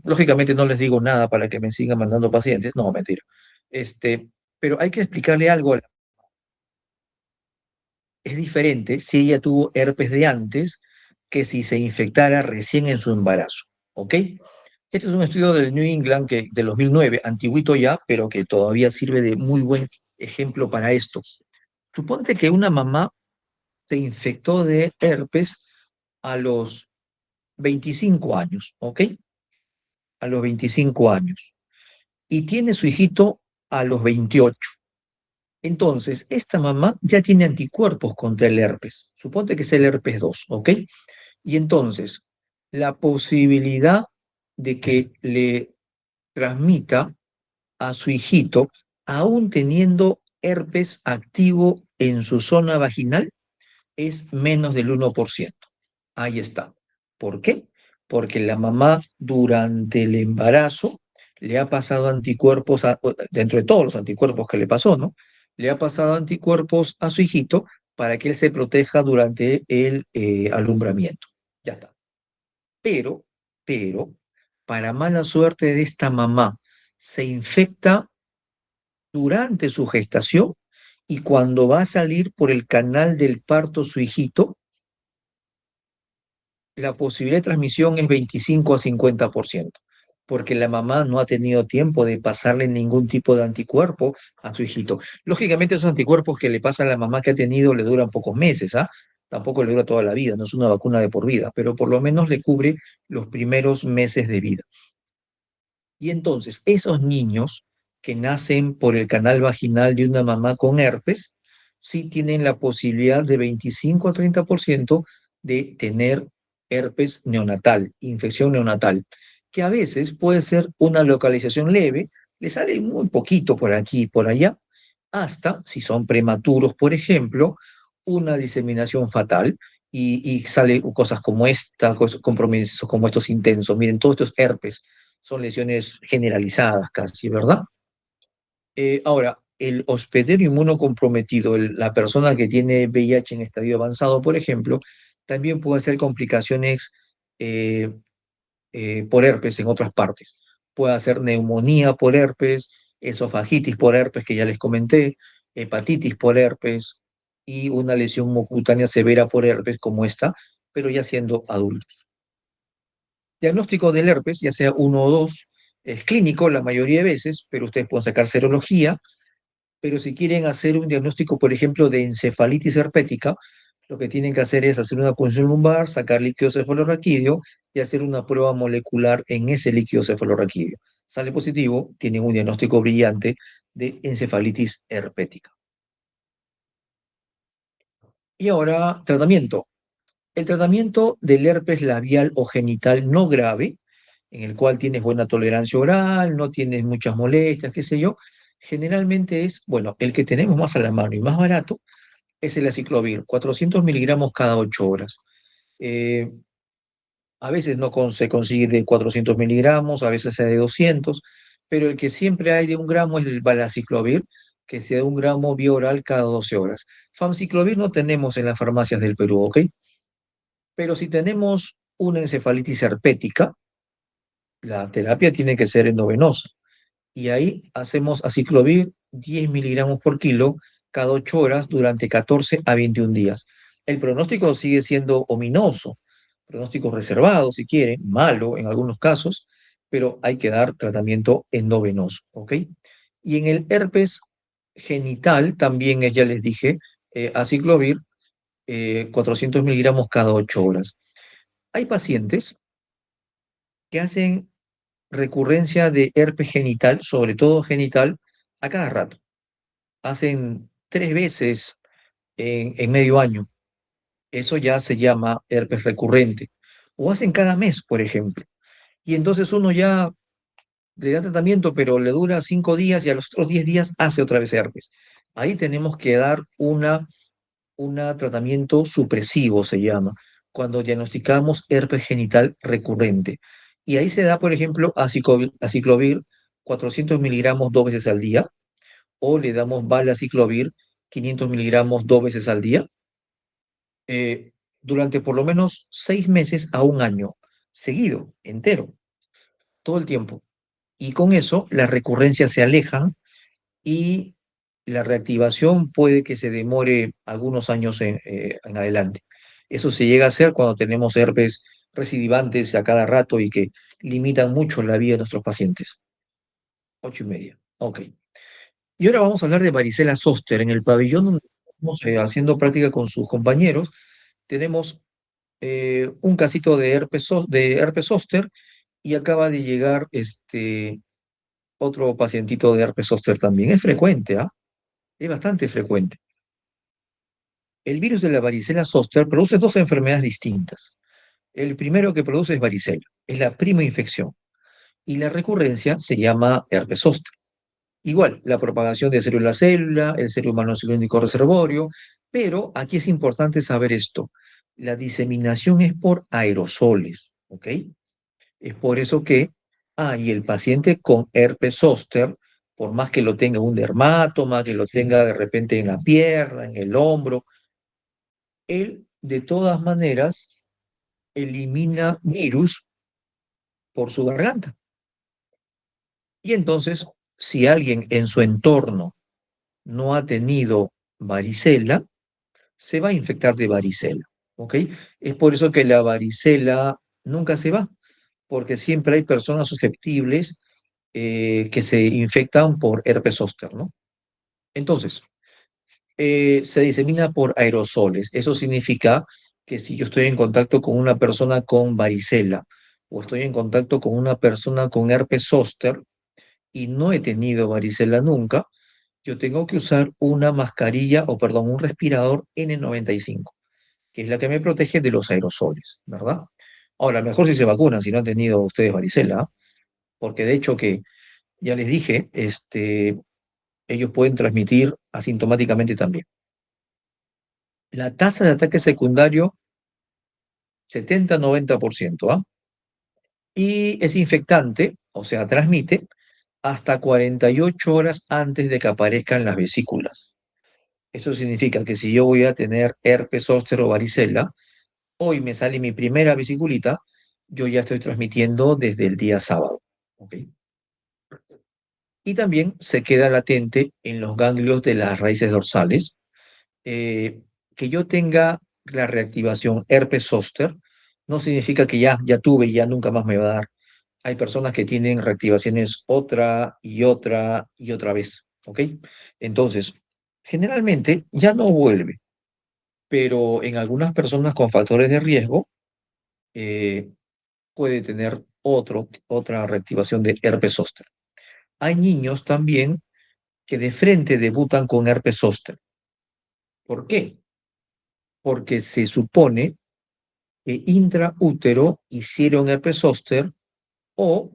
Lógicamente no les digo nada para que me sigan mandando pacientes. No, mentira. Este, pero hay que explicarle algo. Es diferente si ella tuvo herpes de antes que si se infectara recién en su embarazo. ¿Ok? Este es un estudio del New England del 2009, antiguito ya, pero que todavía sirve de muy buen ejemplo para esto. Suponte que una mamá se infectó de herpes a los 25 años, ¿ok? A los 25 años. Y tiene su hijito a los 28. Entonces, esta mamá ya tiene anticuerpos contra el herpes. Suponte que es el herpes 2, ¿ok? Y entonces, la posibilidad de que le transmita a su hijito aún teniendo herpes activo en su zona vaginal, es menos del 1%. Ahí está. ¿Por qué? Porque la mamá durante el embarazo le ha pasado anticuerpos, dentro de todos los anticuerpos que le pasó, ¿no? Le ha pasado anticuerpos a su hijito para que él se proteja durante el alumbramiento. Ya está. Pero, pero, para mala suerte de esta mamá, se infecta durante su gestación y cuando va a salir por el canal del parto su hijito, la posibilidad de transmisión es 25 a 50%, porque la mamá no ha tenido tiempo de pasarle ningún tipo de anticuerpo a su hijito. Lógicamente, esos anticuerpos que le pasa a la mamá que ha tenido le duran pocos meses, ¿ah? Tampoco le dura toda la vida, no es una vacuna de por vida, pero por lo menos le cubre los primeros meses de vida. Y entonces, esos niños que nacen por el canal vaginal de una mamá con herpes, sí tienen la posibilidad de 25 a 30% de tener herpes neonatal, infección neonatal, que a veces puede ser una localización leve, le sale muy poquito por aquí y por allá, hasta, si son prematuros, por ejemplo, una diseminación fatal y sale cosas como esta, compromisos como estos intensos. Miren, todos estos herpes son lesiones generalizadas casi, ¿verdad? Ahora, el hospedero inmunocomprometido, la persona que tiene VIH en estadio avanzado, por ejemplo, también puede hacer complicaciones eh, por herpes en otras partes. Puede hacer neumonía por herpes, esofagitis por herpes, que ya les comenté, hepatitis por herpes y una lesión mucocutánea severa por herpes como esta, pero ya siendo adultos. Diagnóstico del herpes, ya sea uno o dos, es clínico la mayoría de veces, pero ustedes pueden sacar serología, pero si quieren hacer un diagnóstico, por ejemplo, de encefalitis herpética, lo que tienen que hacer es hacer una punción lumbar, sacar líquido cefalorraquídeo y hacer una prueba molecular en ese líquido cefalorraquídeo. Sale positivo, tienen un diagnóstico brillante de encefalitis herpética. Y ahora, tratamiento. El tratamiento del herpes labial o genital no grave, en el cual tienes buena tolerancia oral, no tienes muchas molestias, qué sé yo, generalmente es, bueno, el que tenemos más a la mano y más barato es el aciclovir, 400 miligramos cada 8 horas. Eh, a veces no se consigue de 400 miligramos, a veces es de 200, pero el que siempre hay de 1 gramo es el valaciclovir, que sea de 1 gramo vía oral cada 12 horas. Famciclovir no tenemos en las farmacias del Perú, ¿ok? Pero si tenemos una encefalitis herpética, la terapia tiene que ser endovenosa. Y ahí hacemos aciclovir 10 miligramos por kilo cada 8 horas durante 14 a 21 días. El pronóstico sigue siendo ominoso, pronóstico reservado si quieren, malo en algunos casos, pero hay que dar tratamiento endovenoso, ¿ok? Y en el herpes genital también, ya les dije, aciclovir 400 miligramos cada 8 horas. Hay pacientes que hacen recurrencia de herpes genital, sobre todo genital, a cada rato. Hacen 3 veces en medio año. Eso ya se llama herpes recurrente. O hacen cada mes, por ejemplo. Y entonces uno ya le da tratamiento, pero le dura 5 días y a los otros 10 días hace otra vez herpes. Ahí tenemos que dar un tratamiento supresivo, se llama, cuando diagnosticamos herpes genital recurrente. Y ahí se da, por ejemplo, aciclovir 400 miligramos 2 veces al día, o le damos valaciclovir 500 miligramos 2 veces al día, durante por lo menos 6 meses a 1 año, seguido, entero, todo el tiempo. Y con eso las recurrencias se alejan y la reactivación puede que se demore algunos años en adelante. Eso se llega a hacer cuando tenemos herpes recidivantes a cada rato y que limitan mucho la vida de nuestros pacientes. 8:30. Ok. Y ahora vamos a hablar de varicela zóster. En el pabellón donde estamos haciendo práctica con sus compañeros, tenemos un casito de herpes zóster y acaba de llegar otro pacientito de herpes zóster también. Es frecuente, ¿ah? Es bastante frecuente. El virus de la varicela zóster produce dos enfermedades distintas. El primero que produce es varicela, es la prima infección, y la recurrencia se llama herpes zóster. Igual, la propagación de célula a célula, el ser humano es el único reservorio, pero aquí es importante saber esto. La diseminación es por aerosoles, ¿ok? Es por eso que, y el paciente con herpes zóster, por más que lo tenga un dermatoma, que lo tenga de repente en la pierna, en el hombro, él de todas maneras elimina virus por su garganta. Y entonces, si alguien en su entorno no ha tenido varicela, se va a infectar de varicela, ¿ok? Es por eso que la varicela nunca se va, porque siempre hay personas susceptibles que se infectan por herpes zóster, ¿no? Entonces, se disemina por aerosoles. Eso significa que si yo estoy en contacto con una persona con varicela o estoy en contacto con una persona con herpes zóster y no he tenido varicela nunca, yo tengo que usar una mascarilla o, perdón, un respirador N95, que es la que me protege de los aerosoles, ¿verdad? Ahora, mejor si se vacunan, si no han tenido ustedes varicela, ¿ah? Porque de hecho que, ya les dije, ellos pueden transmitir asintomáticamente también. La tasa de ataque secundario, 70-90%, ¿ah? Y es infectante, o sea, transmite hasta 48 horas antes de que aparezcan las vesículas. Eso significa que si yo voy a tener herpes zóster o varicela, hoy me sale mi primera vesiculita, yo ya estoy transmitiendo desde el día sábado. ¿Ok? Y también se queda latente en los ganglios de las raíces dorsales. Que yo tenga la reactivación herpes zóster no significa que ya tuve y ya nunca más me va a dar. Hay personas que tienen reactivaciones otra y otra y otra vez. ¿Ok? Entonces, generalmente ya no vuelve, pero en algunas personas con factores de riesgo, eh, puede tener otra reactivación de herpes zóster. Hay niños también que de frente debutan con herpes zóster. ¿Por qué? Porque se supone que intraútero hicieron herpes zóster o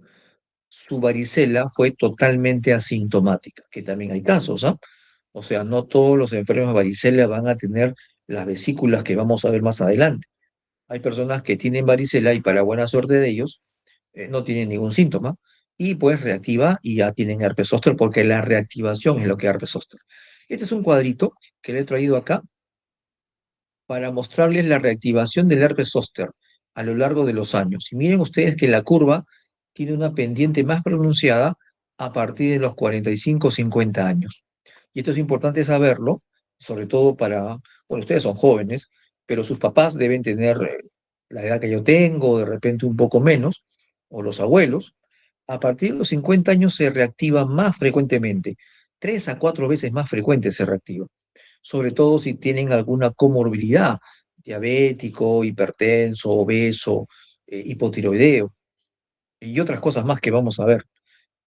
su varicela fue totalmente asintomática, que también hay casos, ¿ah? O sea, no todos los enfermos de varicela van a tener las vesículas que vamos a ver más adelante. Hay personas que tienen varicela y para buena suerte de ellos, no tienen ningún síntoma y pues reactiva y ya tienen herpes zóster porque la reactivación es lo que es herpes zóster. Este es un cuadrito que le he traído acá para mostrarles la reactivación del herpes zóster a lo largo de los años. Y miren ustedes que la curva tiene una pendiente más pronunciada a partir de los 45 o 50 años. Y esto es importante saberlo, sobre todo bueno, ustedes son jóvenes, pero sus papás deben tener la edad que yo tengo, de repente un poco menos, o los abuelos. A partir de los 50 años se reactiva más frecuentemente, 3 a 4 veces más frecuente se reactiva, sobre todo si tienen alguna comorbilidad, diabético, hipertenso, obeso, hipotiroideo y otras cosas más que vamos a ver.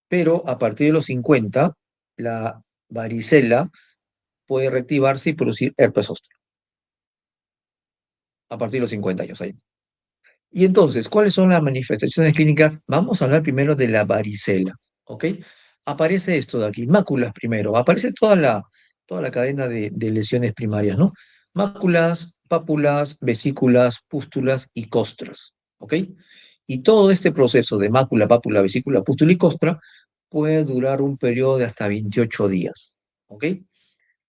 Pero a partir de los 50, la varicela puede reactivarse y producir herpes zóster. A partir de los 50 años ahí. Y entonces, ¿cuáles son las manifestaciones clínicas? Vamos a hablar primero de la varicela, ¿ok? Aparece esto de aquí, máculas primero, aparece toda la cadena de lesiones primarias, ¿no? Máculas, pápulas, vesículas, pústulas y costras, ¿ok? Y todo este proceso de mácula, pápula, vesícula, pústula y costra puede durar un periodo de hasta 28 días, ¿ok?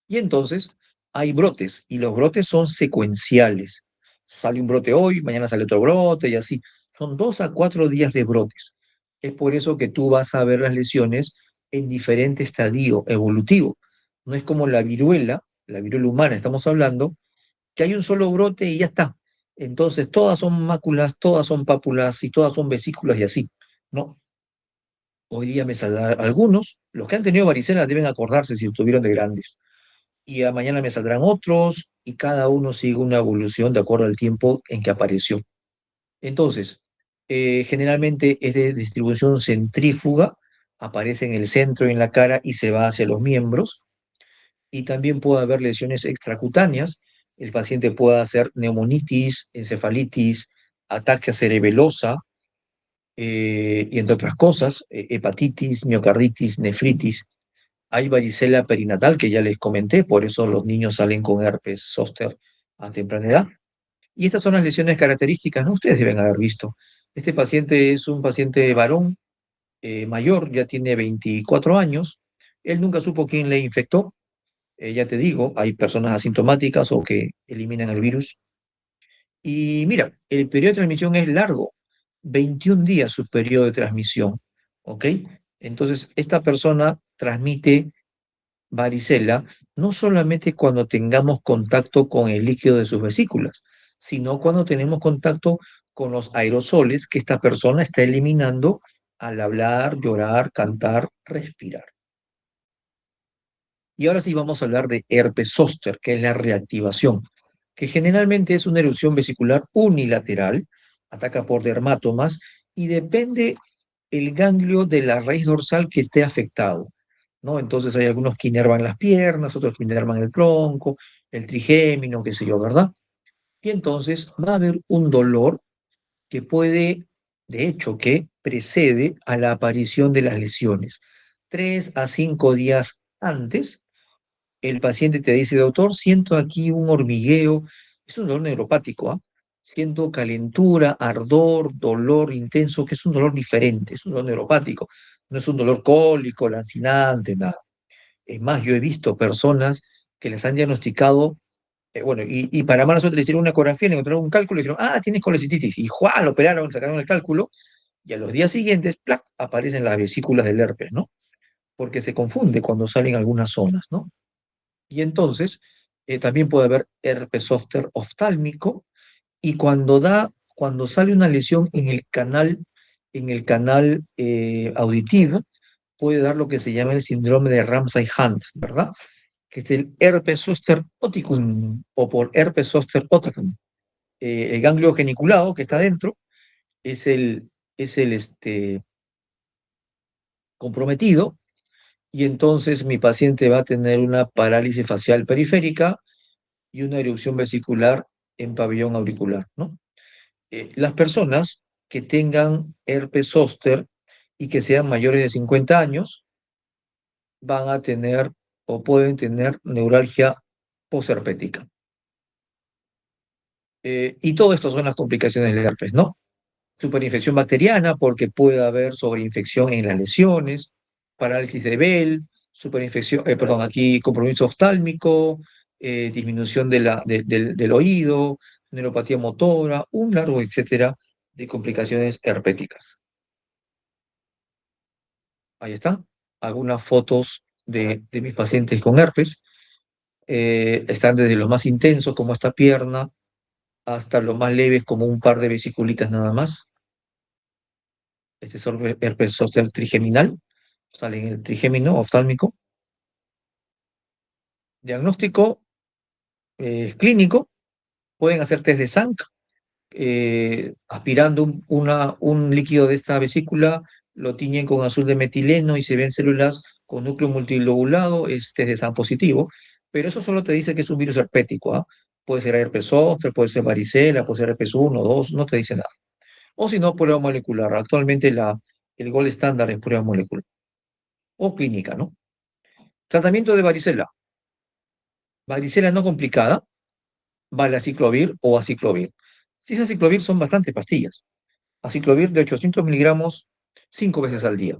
Y entonces hay brotes, y los brotes son secuenciales. Sale un brote hoy, mañana sale otro brote, y así. Son 2 a 4 días de brotes. Es por eso que tú vas a ver las lesiones en diferente estadio evolutivo. No es como la viruela humana, estamos hablando, que hay un solo brote y ya está. Entonces, todas son máculas, todas son pápulas y todas son vesículas y así. No, hoy día me saldrán algunos. Los que han tenido varicela deben acordarse si lo tuvieron de grandes y a mañana me saldrán otros y cada uno sigue una evolución de acuerdo al tiempo en que apareció. Entonces, generalmente es de distribución centrífuga, aparece en el centro y en la cara y se va hacia los miembros. Y también puede haber lesiones extracutáneas. El paciente puede hacer neumonitis, encefalitis, ataxia cerebelosa, y entre otras cosas, hepatitis, miocarditis, nefritis. Hay varicela perinatal, que ya les comenté, por eso los niños salen con herpes zóster a temprana edad. Y estas son las lesiones características, ¿no? Ustedes deben haber visto. Este paciente es un paciente varón, mayor, ya tiene 24 años. Él nunca supo quién le infectó. Ya te digo, hay personas asintomáticas o que eliminan el virus. Y mira, el periodo de transmisión es largo, 21 días su periodo de transmisión, ¿ok? Entonces, esta persona transmite varicela no solamente cuando tengamos contacto con el líquido de sus vesículas, sino cuando tenemos contacto con los aerosoles que esta persona está eliminando al hablar, llorar, cantar, respirar. Y ahora sí vamos a hablar de herpes zóster, que es la reactivación, que generalmente es una erupción vesicular unilateral, ataca por dermatomas y depende el ganglio de la raíz dorsal que esté afectado, ¿no? Entonces hay algunos que inervan las piernas, otros que inervan el tronco, el trigémino, qué sé yo, ¿verdad? Y entonces va a haber un dolor que puede, de hecho, que precede a la aparición de las lesiones. 3 a 5 días antes el paciente te dice, doctor, siento aquí un hormigueo, es un dolor neuropático, ¿ah? Siento calentura, ardor, dolor intenso, que es un dolor diferente, es un dolor neuropático, no es un dolor cólico, lancinante, nada. Es más, yo he visto personas que les han diagnosticado, bueno, y para mala suerte le hicieron una ecografía, le encontraron un cálculo y dijeron, tienes colecistitis, y ¡juá! Lo operaron, sacaron el cálculo, y a los días siguientes, ¡plac!, aparecen las vesículas del herpes, ¿no? Porque se confunde cuando salen algunas zonas, ¿no? Y entonces también puede haber herpes zóster oftálmico y cuando sale una lesión en el canal auditivo, puede dar lo que se llama el síndrome de Ramsay-Hunt, ¿verdad? Que es el herpes zóster oticum o por herpes zóster oticum. El ganglio geniculado que está dentro es el comprometido y entonces mi paciente va a tener una parálisis facial periférica y una erupción vesicular en pabellón auricular, ¿no? Las personas que tengan herpes zóster y que sean mayores de 50 años van a tener o pueden tener neuralgia posherpética. Y todo esto son las complicaciones del herpes, ¿no? Superinfección bacteriana, porque puede haber sobreinfección en las lesiones, parálisis de Bell, superinfección, perdón, aquí compromiso oftálmico, disminución del oído, neuropatía motora, un largo etcétera de complicaciones herpéticas. Ahí está, algunas fotos de mis pacientes con herpes. Están desde los más intensos, como esta pierna, hasta los más leves, como un par de vesiculitas nada más. Este es herpes zóster trigeminal, sale en el trigémino oftálmico. Diagnóstico clínico, pueden hacer test de Zank, aspirando un líquido de esta vesícula, lo tiñen con azul de metileno y se ven células con núcleo multilobulado, es test de Zank positivo, pero eso solo te dice que es un virus herpético, ¿ah? Puede ser herpes zóster, puede ser varicela, puede ser herpes 1, 2, no te dice nada. O si no, prueba molecular. Actualmente el gol estándar es prueba molecular. O clínica, ¿no? Tratamiento de varicela. Varicela no complicada, valaciclovir o aciclovir. Si es aciclovir, son bastantes pastillas. Aciclovir de 800 miligramos 5 veces al día,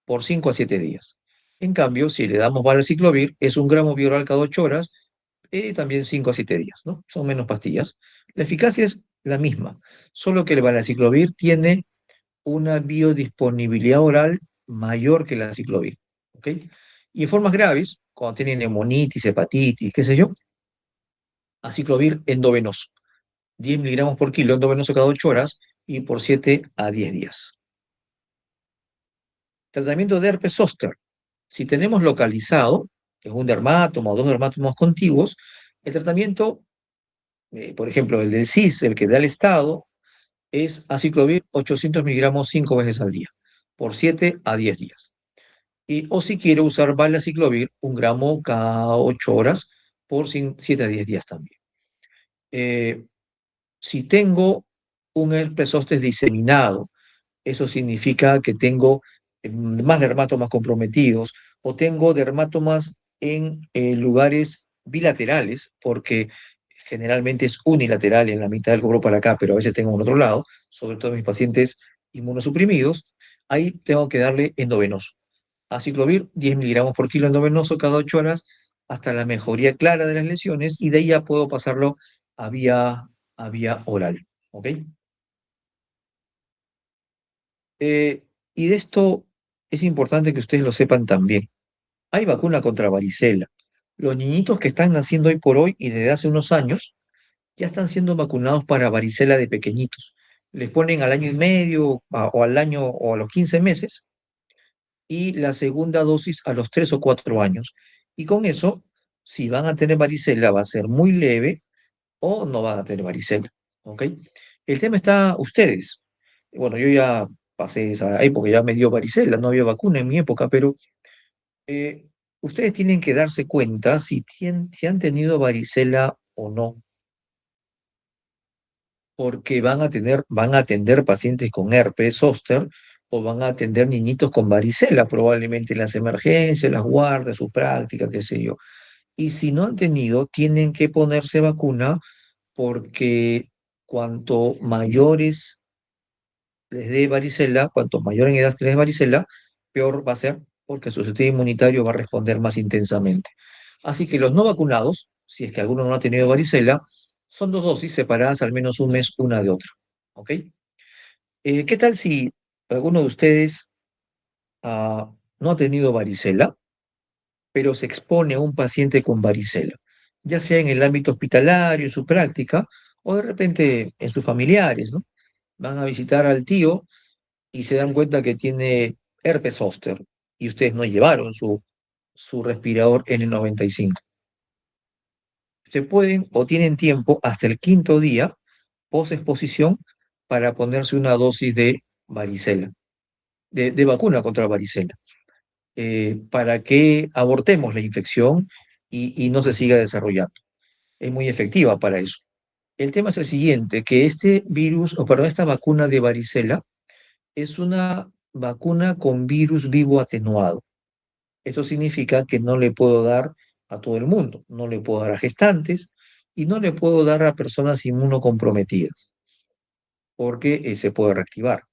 por 5 a 7 días. En cambio, si le damos valaciclovir, es 1 gramo bioral cada 8 horas, también 5 a 7 días, ¿no? Son menos pastillas. La eficacia es la misma, solo que el valaciclovir tiene una biodisponibilidad oral mayor que la aciclovir, ¿ok? Y en formas graves, cuando tienen neumonitis, hepatitis, qué sé yo, aciclovir endovenoso, 10 miligramos por kilo endovenoso cada 8 horas y por 7 a 10 días. Tratamiento de herpes zóster. Si tenemos localizado en un dermatomo o dos dermatomos contiguos, el tratamiento, por ejemplo, el del CIS, el que da el Estado, es aciclovir 800 miligramos 5 veces al día, por 7 a 10 días. O si quiero usar valaciclovir, 1 gramo cada 8 horas, por 7 a 10 días también. Si tengo un herpes zóster diseminado, eso significa que tengo más dermatomas comprometidos o tengo dermatomas en lugares bilaterales, porque generalmente es unilateral en la mitad del cuerpo para acá, pero a veces tengo en otro lado, sobre todo en mis pacientes inmunosuprimidos, ahí tengo que darle endovenoso. Aciclovir, 10 miligramos por kilo endovenoso cada 8 horas, hasta la mejoría clara de las lesiones, y de ahí ya puedo pasarlo a vía oral. ¿Ok? Y de esto es importante que ustedes lo sepan también. Hay vacuna contra varicela. Los niñitos que están naciendo hoy por hoy y desde hace unos años ya están siendo vacunados para varicela de pequeñitos. Les ponen al año y medio o al año o a los 15 meses y la segunda dosis a los 3 o 4 años. Y con eso, si van a tener varicela, va a ser muy leve o no van a tener varicela. ¿Ok? El tema está ustedes. Bueno, yo ya pasé esa época, ya me dio varicela, no había vacuna en mi época, pero eh, ustedes tienen que darse cuenta si han tenido varicela o no, porque van a atender pacientes con herpes zóster o van a atender niñitos con varicela, probablemente en las emergencias, las guardas, su práctica, qué sé yo. Y si no han tenido, tienen que ponerse vacuna porque cuanto mayores les dé varicela, cuanto mayor en edad les dé varicela, peor va a ser porque su sistema inmunitario va a responder más intensamente. Así que los no vacunados, si es que alguno no ha tenido varicela, son dos dosis separadas al menos un mes una de otra. ¿Ok? ¿Qué tal si alguno de ustedes no ha tenido varicela, pero se expone a un paciente con varicela, ya sea en el ámbito hospitalario, en su práctica, o de repente en sus familiares, ¿no? Van a visitar al tío y se dan cuenta que tiene herpes zóster y ustedes no llevaron su respirador N95. Se pueden o tienen tiempo hasta el quinto día post exposición para ponerse una dosis de varicela, de vacuna contra varicela, para que abortemos la infección y no se siga desarrollando. Es muy efectiva para eso. El tema es el siguiente, que este virus, o perdón, esta vacuna de varicela es una vacuna con virus vivo atenuado. Eso significa que no le puedo dar a todo el mundo, no le puedo dar a gestantes y no le puedo dar a personas inmunocomprometidas, porque se puede reactivar.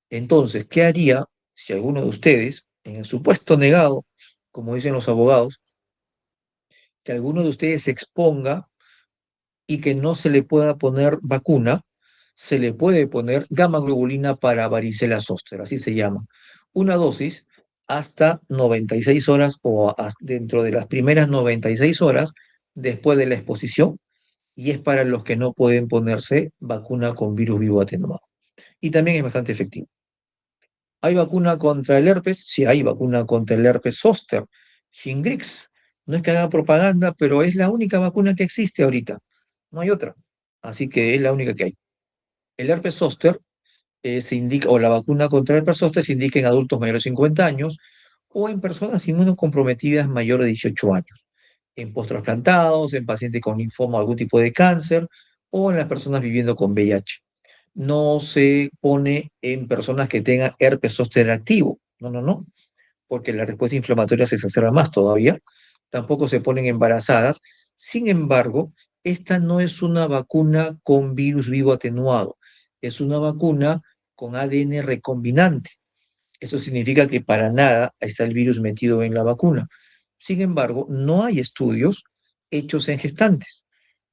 Entonces, ¿qué haría si alguno de ustedes, en el supuesto negado, como dicen los abogados, que alguno de ustedes se exponga y que no se le pueda poner vacuna, se le puede poner gamma globulina para varicela zóster, así se llama. Una dosis hasta 96 horas o dentro de las primeras 96 horas después de la exposición, y es para los que no pueden ponerse vacuna con virus vivo atenuado. Y también es bastante efectivo. ¿Hay vacuna contra el herpes? Sí, hay vacuna contra el herpes zóster, Shingrix. No es que haga propaganda, pero es la única vacuna que existe ahorita. No hay otra. Así que es la única que hay. El herpes zóster se indica, o la vacuna contra el herpes zóster se indica en adultos mayores de 50 años o en personas inmunocomprometidas mayores de 18 años, en posttrasplantados, en pacientes con linfoma o algún tipo de cáncer o en las personas viviendo con VIH. No se pone en personas que tengan herpes zóster activo. No, no, no, porque la respuesta inflamatoria se exacerba más todavía. Tampoco se ponen embarazadas. Sin embargo, esta no es una vacuna con virus vivo atenuado, es una vacuna con ADN recombinante. Eso significa que para nada está el virus metido en la vacuna. Sin embargo, no hay estudios hechos en gestantes.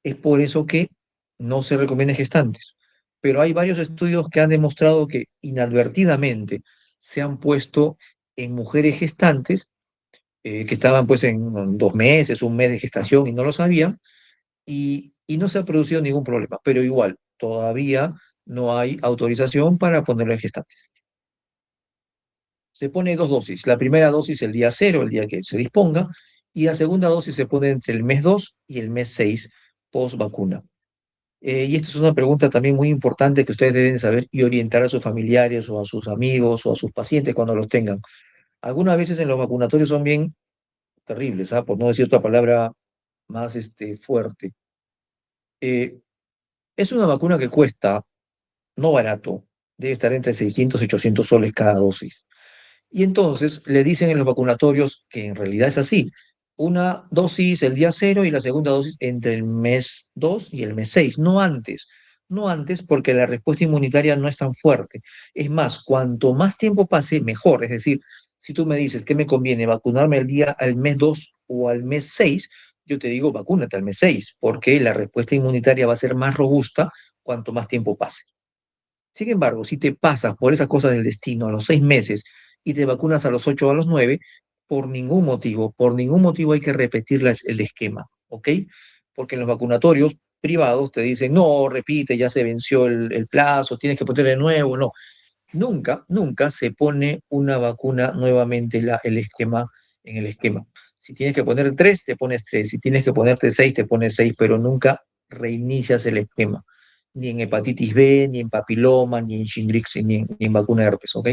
Es por eso que no se recomienda en gestantes. Pero hay varios estudios que han demostrado que inadvertidamente se han puesto en mujeres gestantes que estaban pues en 2 meses, un mes de gestación y no lo sabían, y no se ha producido ningún problema. Pero igual, todavía no hay autorización para ponerlo en gestantes. Se pone dos dosis. La primera dosis el día cero, el día que se disponga, y la segunda dosis se pone entre el mes 2 y el mes 6 post vacuna. Y esta es una pregunta también muy importante que ustedes deben saber y orientar a sus familiares o a sus amigos o a sus pacientes cuando los tengan. Algunas veces en los vacunatorios son bien terribles, ¿ah? Por no decir otra palabra más fuerte. Eh, es una vacuna que cuesta, no barato, debe estar entre 600 y 800 soles cada dosis. Y entonces le dicen en los vacunatorios que en realidad es así. Una dosis el día cero y la segunda dosis entre el mes 2 y el mes 6, no antes. No antes porque la respuesta inmunitaria no es tan fuerte. Es más, cuanto más tiempo pase, mejor. Es decir, si tú me dices que me conviene vacunarme al mes 2 o al mes 6, yo te digo vacúnate al mes 6 porque la respuesta inmunitaria va a ser más robusta cuanto más tiempo pase. Sin embargo, si te pasas por esas cosas del destino a los 6 meses y te vacunas a los 8 o a los 9, por ningún motivo hay que repetir el esquema, ¿ok? Porque en los vacunatorios privados te dicen, no, repite, ya se venció el plazo, tienes que poner de nuevo, no. Nunca, nunca se pone una vacuna nuevamente el esquema en el esquema. Si tienes que poner 3, te pones 3. Si tienes que ponerte 6, te pones 6, pero nunca reinicias el esquema. Ni en hepatitis B, ni en papiloma, ni en Shingrix, ni en vacuna de herpes, ¿ok?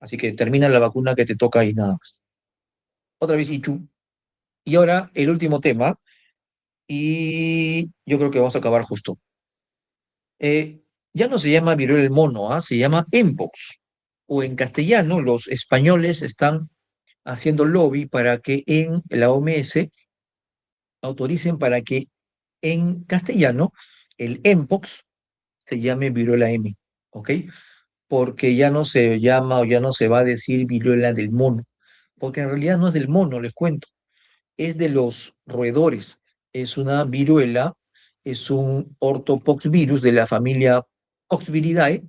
Así que termina la vacuna que te toca y nada más. Otra vez, Ichu. Y ahora el último tema, y yo creo que vamos a acabar justo. Eh, ya no se llama viruela del mono, ¿ah? Se llama Mpox. O en castellano, los españoles están haciendo lobby para que en la OMS autoricen para que en castellano el Mpox se llame viruela M, ¿ok? Porque ya no se llama o ya no se va a decir viruela del mono, porque en realidad no es del mono, les cuento, es de los roedores. Es una viruela, es un ortopoxvirus de la familia Poxviridae,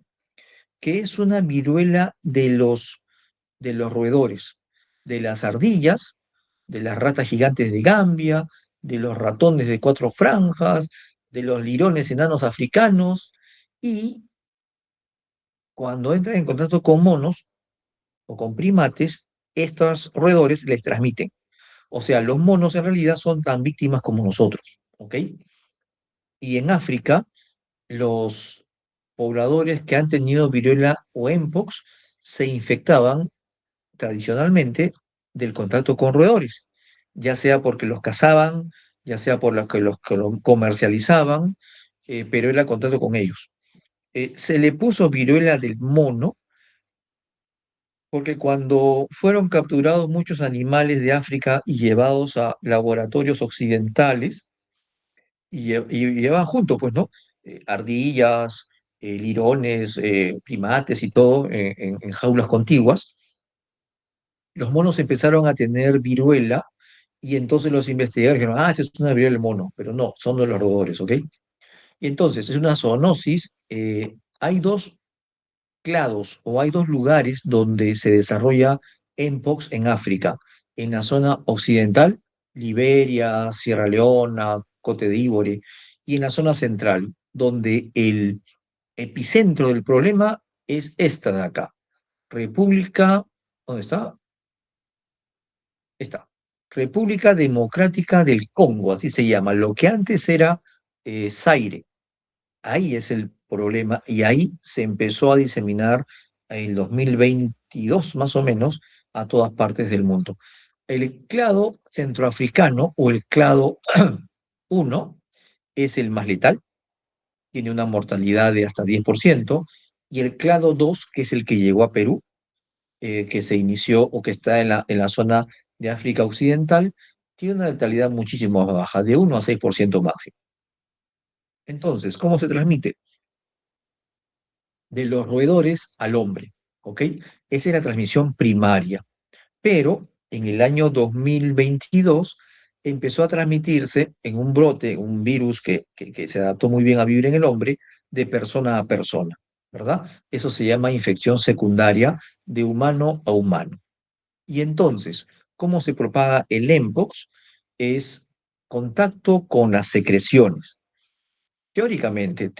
que es una viruela de los roedores, de las ardillas, de las ratas gigantes de Gambia, de los ratones de 4 franjas, de los lirones enanos africanos, y cuando entran en contacto con monos o con primates, estos roedores les transmiten. O sea, los monos en realidad son tan víctimas como nosotros, ¿ok? Y en África, los pobladores que han tenido viruela o mpox se infectaban tradicionalmente del contacto con roedores, ya sea porque los cazaban, ya sea por los que lo comercializaban, pero era contacto con ellos. Se le puso viruela del mono porque cuando fueron capturados muchos animales de África y llevados a laboratorios occidentales, y llevaban juntos, pues, ¿no? Ardillas, lirones, primates y todo en jaulas contiguas, los monos empezaron a tener viruela y entonces los investigadores dijeron, esta es una viruela del mono, pero no, son de los roedores, ¿ok? Y entonces es una zoonosis, hay dos clados o hay dos lugares donde se desarrolla Mpox en África, en la zona occidental, Liberia, Sierra Leona, Cote d'Ivoire, y en la zona central, donde el epicentro del problema es esta de acá, República, ¿dónde está? Está. República Democrática del Congo, así se llama, lo que antes era Zaire. Ahí es el problema y ahí se empezó a diseminar en 2022 más o menos a todas partes del mundo. El clado centroafricano o el clado 1 es el más letal, tiene una mortalidad de hasta 10%, y el clado 2, que es el que llegó a Perú, que se inició o que está en la zona de África Occidental, tiene una letalidad muchísimo más baja, de 1 a 6% máximo. Entonces, ¿cómo se transmite? De los roedores al hombre, ¿ok? Esa es la transmisión primaria. Pero en el año 2022 empezó a transmitirse en un brote, un virus que se adaptó muy bien a vivir en el hombre, de persona a persona, ¿verdad? Eso se llama infección secundaria de humano a humano. Y entonces, ¿cómo se propaga el Mpox? Es contacto con las secreciones. Teóricamente,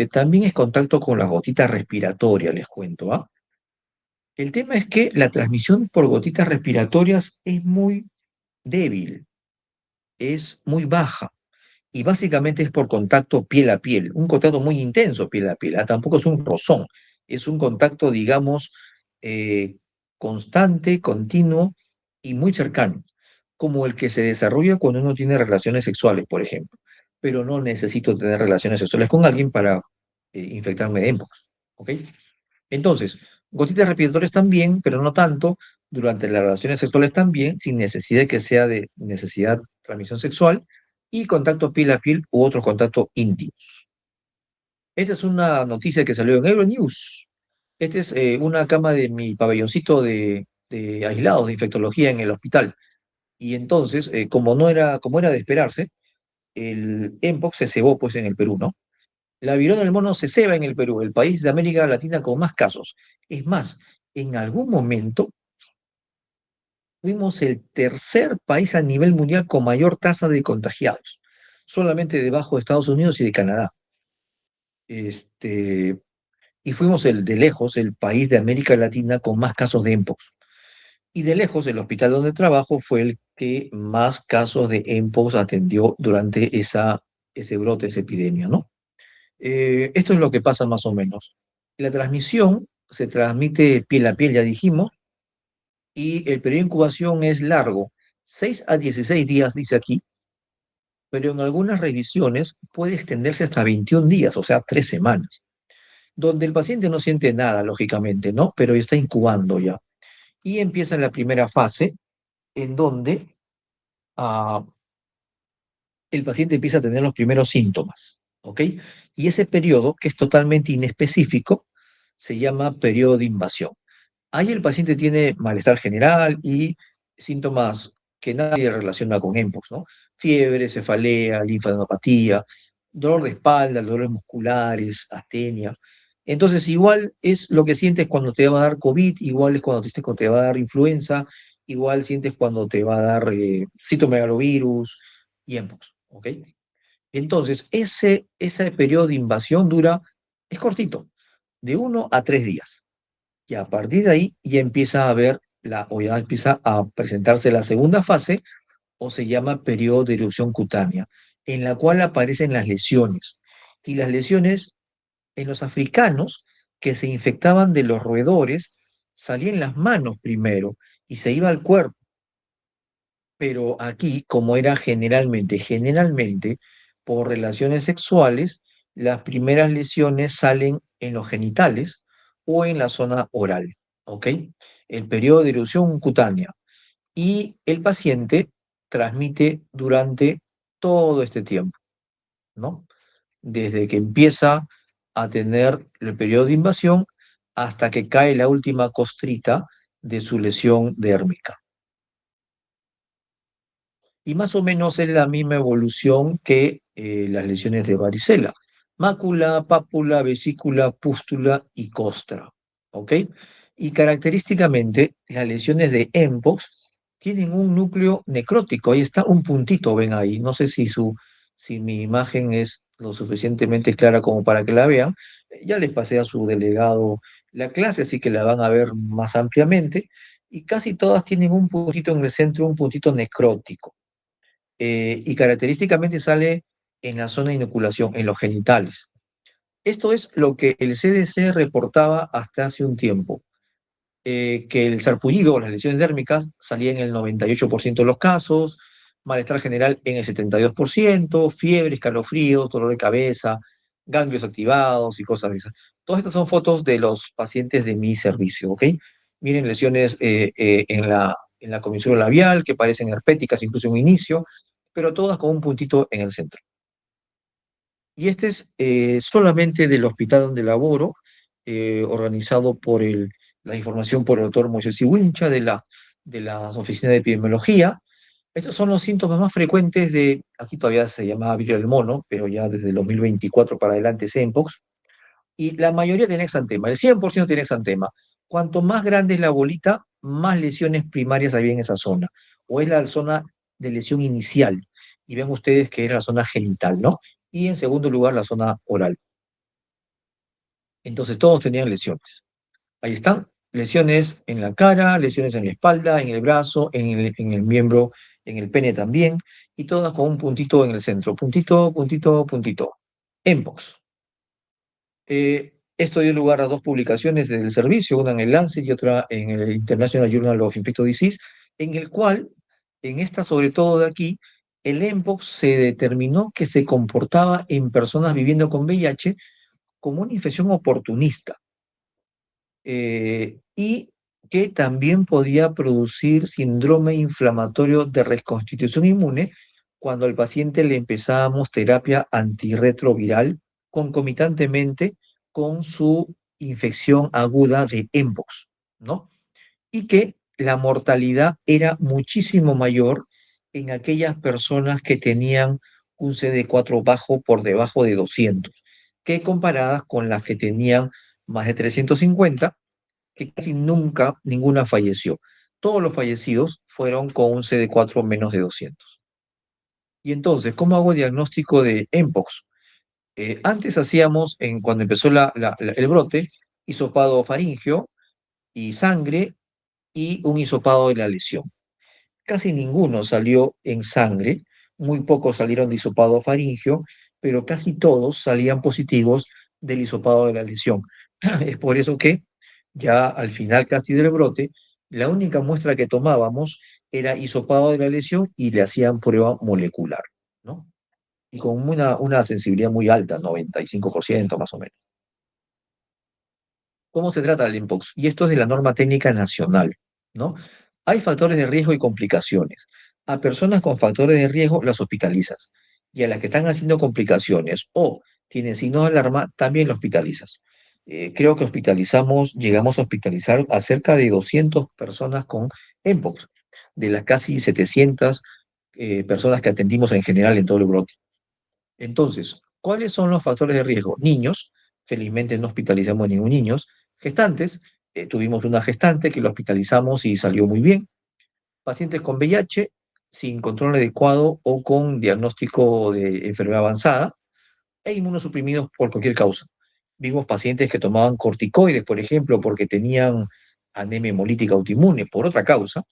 también es contacto con las gotitas respiratorias, les cuento, ¿ah? El tema es que la transmisión por gotitas respiratorias es muy débil, es muy baja, y básicamente es por contacto piel a piel, un contacto muy intenso piel a piel, ¿ah? Tampoco es un rozón, es un contacto, digamos, eh, constante, continuo y muy cercano, como el que se desarrolla cuando uno tiene relaciones sexuales, por ejemplo. Pero no necesito tener relaciones sexuales con alguien para infectarme de mpox, ¿ok? Entonces, Gotitas respiratorias también, pero no tanto. Durante las relaciones sexuales también, sin necesidad de que sea de necesidad de transmisión sexual. Y contacto piel a piel u otro contacto íntimo. Esta es una noticia que salió en Euronews. Esta es una cama de mi pabelloncito de aislados de infectología en el hospital. Y entonces, como era de esperarse, el Mpox se cebó pues en el Perú, ¿no? La viruela del mono se ceba en el Perú, el país de América Latina con más casos. Es más, en algún momento fuimos el tercer país a nivel mundial con mayor tasa de contagiados, solamente debajo de Estados Unidos y de Canadá. Este, y fuimos de lejos el país de América Latina con más casos de Mpox. Y de lejos el hospital donde trabajo fue el que más casos de Mpox atendió durante ese brote, esa epidemia, ¿no? Esto es lo que pasa más o menos. La transmisión se transmite piel a piel, ya dijimos, y el periodo de incubación es largo, 6 a 16 días, dice aquí, pero en algunas revisiones puede extenderse hasta 21 días, o sea, 3 semanas, donde el paciente no siente nada, lógicamente, ¿no? Pero está incubando ya. Y empieza la primera fase, en donde ah, el paciente empieza a tener los primeros síntomas, ¿ok? Y ese periodo, que es totalmente inespecífico, se llama periodo de invasión. Ahí el paciente tiene malestar general y síntomas que nadie relaciona con Mpox, ¿no? Fiebre, cefalea, linfadenopatía, dolor de espalda, dolores musculares, astenia. Entonces, igual es lo que sientes cuando te va a dar COVID, igual es cuando te, cuando te va a dar influenza, igual sientes cuando te va a dar citomegalovirus y Mpox, ¿ok? Entonces, ese periodo de invasión es cortito, de 1 a 3 días. Y a partir de ahí ya empieza a haber o ya empieza a presentarse la segunda fase, o se llama periodo de erupción cutánea, en la cual aparecen las lesiones. Y las lesiones en los africanos que se infectaban de los roedores salían las manos primero y se iba al cuerpo. Pero aquí, como era generalmente, por relaciones sexuales, las primeras lesiones salen en los genitales o en la zona oral, ¿ok? El periodo de erupción cutánea. Y el paciente transmite durante todo este tiempo, ¿no? Desde que empieza a tener el periodo de invasión hasta que cae la última costrita de su lesión dérmica. Y más o menos es la misma evolución que las lesiones de varicela. Mácula, pápula, vesícula, pústula y costra. ¿Ok? Y característicamente, las lesiones de Mpox tienen un núcleo necrótico. Ahí está un puntito, ven ahí. No sé si mi imagen es lo suficientemente clara como para que la vean. Ya les pasé a su delegado la clase, así que la van a ver más ampliamente. Y casi todas tienen un puntito en el centro, un puntito necrótico. Y característicamente sale en la zona de inoculación, en los genitales. Esto es lo que el CDC reportaba hasta hace un tiempo, que el sarpullido o las lesiones dérmicas salían en el 98% de los casos, malestar general en el 72%, fiebre, escalofríos, dolor de cabeza, ganglios activados y cosas de esas. Todas estas son fotos de los pacientes de mi servicio, ¿ok? Miren lesiones en la comisura labial que parecen herpéticas incluso en un inicio, pero todas con un puntito en el centro. Y este es solamente del hospital donde laboro, organizado por la información por el doctor Moisés Wincha de las oficinas de epidemiología. Estos son los síntomas más frecuentes aquí todavía se llamaba viruela del mono, pero ya desde el 2024 para adelante es Mpox, y la mayoría tiene exantema, el 100% tiene exantema. Cuanto más grande es la bolita, más lesiones primarias había en esa zona, o es la zona de lesión inicial, y ven ustedes que era la zona genital, ¿no? Y en segundo lugar, la zona oral. Entonces todos tenían lesiones. Ahí están, lesiones en la cara, lesiones en la espalda, en el brazo, en el miembro, en el pene también, y todas con un puntito en el centro. Puntito, puntito, puntito. Mpox. Esto dio lugar a dos publicaciones del servicio, una en el Lancet y otra en el International Journal of Infectious Disease, en el cual, en esta sobre todo de aquí, el Mpox se determinó que se comportaba en personas viviendo con VIH como una infección oportunista. y que también podía producir síndrome inflamatorio de reconstitución inmune cuando al paciente le empezábamos terapia antirretroviral concomitantemente con su infección aguda de Mpox, ¿no? Y que la mortalidad era muchísimo mayor en aquellas personas que tenían un CD4 bajo por debajo de 200, que comparadas con las que tenían más de 350, que casi nunca ninguna falleció. Todos los fallecidos fueron con un CD4 menos de 200. Y entonces, ¿cómo hago diagnóstico de Mpox? Antes hacíamos, cuando empezó el brote, hisopado faríngeo y sangre y un hisopado de la lesión. Casi ninguno salió en sangre, muy pocos salieron de hisopado faríngeo, pero casi todos salían positivos del hisopado de la lesión. Es por eso que ya al final casi del brote, la única muestra que tomábamos era hisopado de la lesión y le hacían prueba molecular, ¿no? Y con una sensibilidad muy alta, 95% más o menos. ¿Cómo se trata el Mpox? Y esto es de la norma técnica nacional, ¿no? Hay factores de riesgo y complicaciones. A personas con factores de riesgo las hospitalizas y a las que están haciendo complicaciones o tienen signos de alarma también los hospitalizas. Creo que llegamos a hospitalizar a cerca de 200 personas con Mpox, de las casi 700 personas que atendimos en general en todo el brote. Entonces, ¿cuáles son los factores de riesgo? Niños, felizmente no hospitalizamos a ningún niño. Gestantes, tuvimos una gestante que la hospitalizamos y salió muy bien. Pacientes con VIH, sin control adecuado o con diagnóstico de enfermedad avanzada, e inmunosuprimidos por cualquier causa. Vimos pacientes que tomaban corticoides, por ejemplo, porque tenían anemia hemolítica autoinmune por otra causa,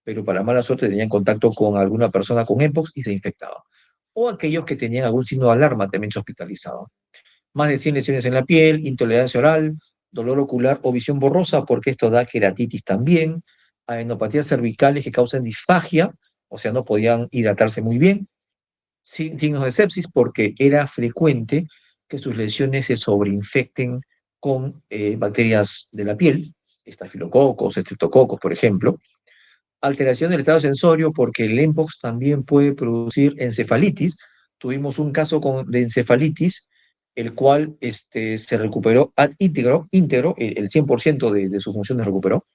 pero para mala suerte tenían contacto con alguna persona con Mpox y se infectaba. O aquellos que tenían algún signo de alarma también se hospitalizaban. Más de 100 lesiones en la piel, intolerancia oral, dolor ocular o visión borrosa, porque esto da queratitis también, adenopatías cervicales que causan disfagia, o sea, no podían hidratarse muy bien, signos de sepsis, porque era frecuente que sus lesiones se sobreinfecten con bacterias de la piel, estafilococos, estreptococos, por ejemplo. Alteración del estado sensorio, porque el Mpox también puede producir encefalitis. Tuvimos un caso de encefalitis, el cual se recuperó íntegro, el 100% de sus funciones recuperó.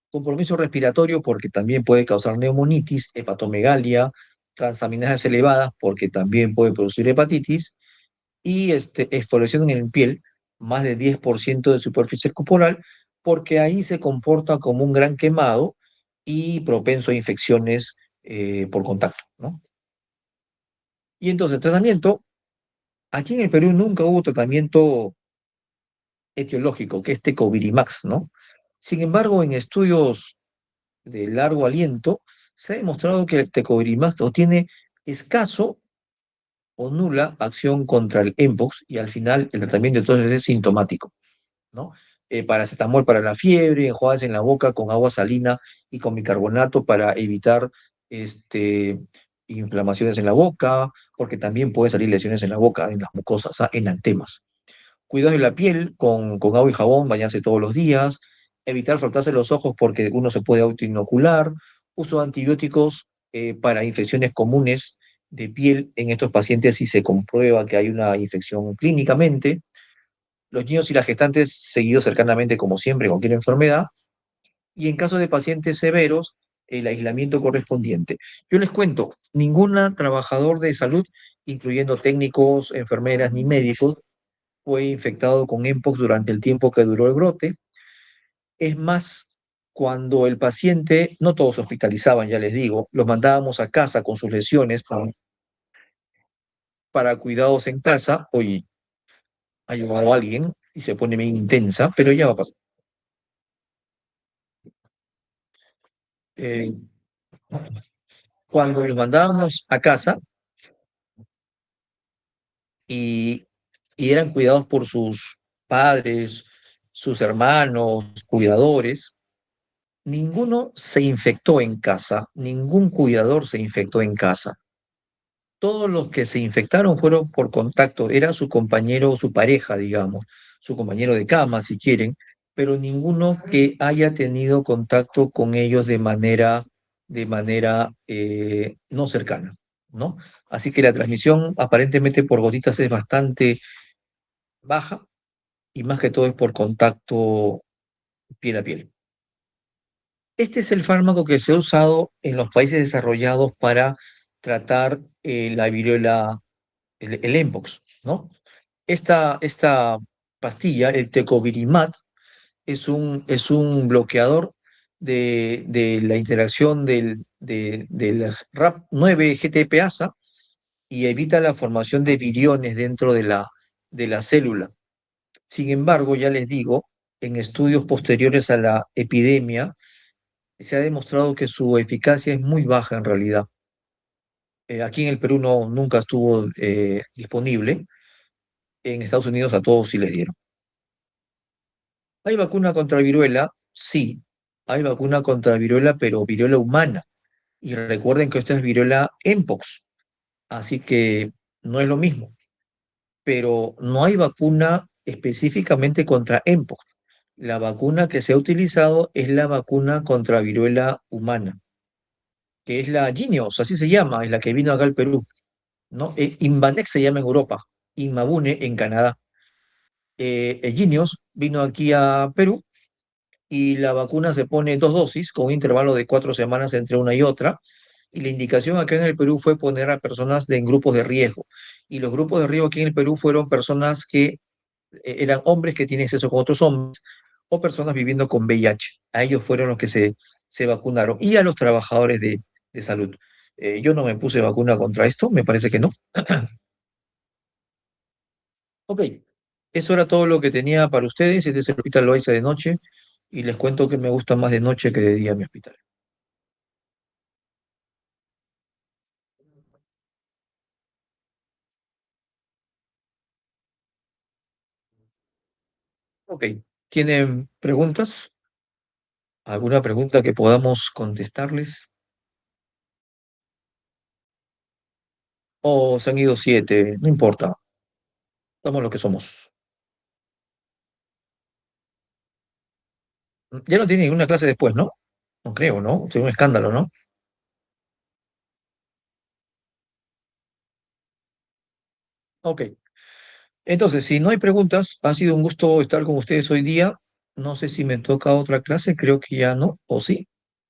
Compromiso respiratorio, porque también puede causar neumonitis, hepatomegalia, transaminases elevadas, porque también puede producir hepatitis, y exfoliación en la piel, más de 10% de superficie corporal, porque ahí se comporta como un gran quemado y propenso a infecciones por contacto, ¿no? Y entonces, tratamiento, aquí en el Perú nunca hubo tratamiento etiológico, que es Tecovirimax, ¿no? Sin embargo, en estudios de largo aliento, se ha demostrado que el Tecovirimax tiene escaso o nula acción contra el Mpox y al final el tratamiento entonces es sintomático, ¿no? Paracetamol para la fiebre, enjuagues en la boca con agua salina y con bicarbonato para evitar este, inflamaciones en la boca, porque también puede salir lesiones en la boca, en las mucosas, en antemas. Cuidado de la piel con agua y jabón, bañarse todos los días, evitar frotarse los ojos porque uno se puede autoinocular, uso de antibióticos para infecciones comunes de piel en estos pacientes si se comprueba que hay una infección clínicamente, los niños y las gestantes seguidos cercanamente como siempre, cualquier enfermedad, y en caso de pacientes severos, el aislamiento correspondiente. Yo les cuento, ningún trabajador de salud, incluyendo técnicos, enfermeras ni médicos, fue infectado con Mpox durante el tiempo que duró el brote. Es más, cuando el paciente, no todos hospitalizaban, ya les digo, los mandábamos a casa con sus lesiones para cuidados en casa. Hoy ha llegado alguien y se pone bien intensa, pero ya va a pasar. Eh, Cuando los mandábamos a casa y, y eran cuidados por sus padres, sus hermanos, cuidadores, ninguno se infectó en casa, ningún cuidador se infectó en casa. Todos los que se infectaron fueron por contacto, era su compañero o su pareja, digamos, su compañero de cama, si quieren, pero ninguno que haya tenido contacto con ellos de manera no cercana, ¿no? Así que la transmisión aparentemente por gotitas es bastante baja y más que todo es por contacto piel a piel. Este es el fármaco que se ha usado en los países desarrollados para tratar la viruela, el Mpox, ¿no? Esta pastilla, el tecovirimat, es un bloqueador de la interacción del RAP9 GTPasa y evita la formación de viriones dentro de la célula. Sin embargo, ya les digo, en estudios posteriores a la epidemia, se ha demostrado que su eficacia es muy baja en realidad. Aquí en el Perú nunca estuvo disponible. En Estados Unidos a todos sí les dieron. ¿Hay vacuna contra viruela? Sí, hay vacuna contra viruela, pero viruela humana. Y recuerden que esta es viruela Mpox, así que no es lo mismo. Pero no hay vacuna específicamente contra Mpox. La vacuna que se ha utilizado es la vacuna contra viruela humana, que es la Jynneos, así se llama, es la que vino acá al Perú, ¿no? Invanex se llama en Europa, Inmabune en Canadá. El Jynneos vino aquí a Perú y la vacuna se pone 2 dosis con un intervalo de 4 semanas entre una y otra. Y la indicación acá en el Perú fue poner a personas en grupos de riesgo. Y los grupos de riesgo aquí en el Perú fueron personas que eran hombres que tienen sexo con otros hombres o personas viviendo con VIH. A ellos fueron los que se vacunaron y a los trabajadores de salud. Yo no me puse vacuna contra esto, me parece que no. Ok, eso era todo lo que tenía para ustedes. Este es el Hospital Loaiza de noche y les cuento que me gusta más de noche que de día mi hospital. Ok, ¿tienen preguntas? ¿Alguna pregunta que podamos contestarles? ¿O se han ido 7? No importa, somos lo que somos. Ya no tiene ninguna clase después, ¿no? No creo, ¿no? Sería un escándalo, ¿no? Ok. Entonces, si no hay preguntas, ha sido un gusto estar con ustedes hoy día. No sé si me toca otra clase, creo que ya no, o sí,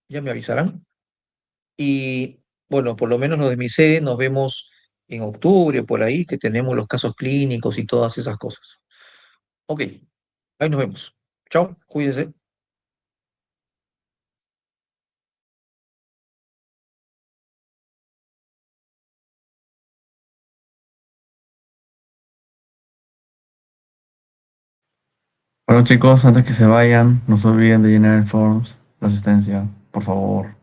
ya me avisarán. Y bueno, por lo menos los de mi sede nos vemos en octubre, por ahí, que tenemos los casos clínicos y todas esas cosas. Ok, ahí nos vemos. Chao, cuídense. Bueno chicos, antes que se vayan, no se olviden de llenar el forms, la asistencia, por favor.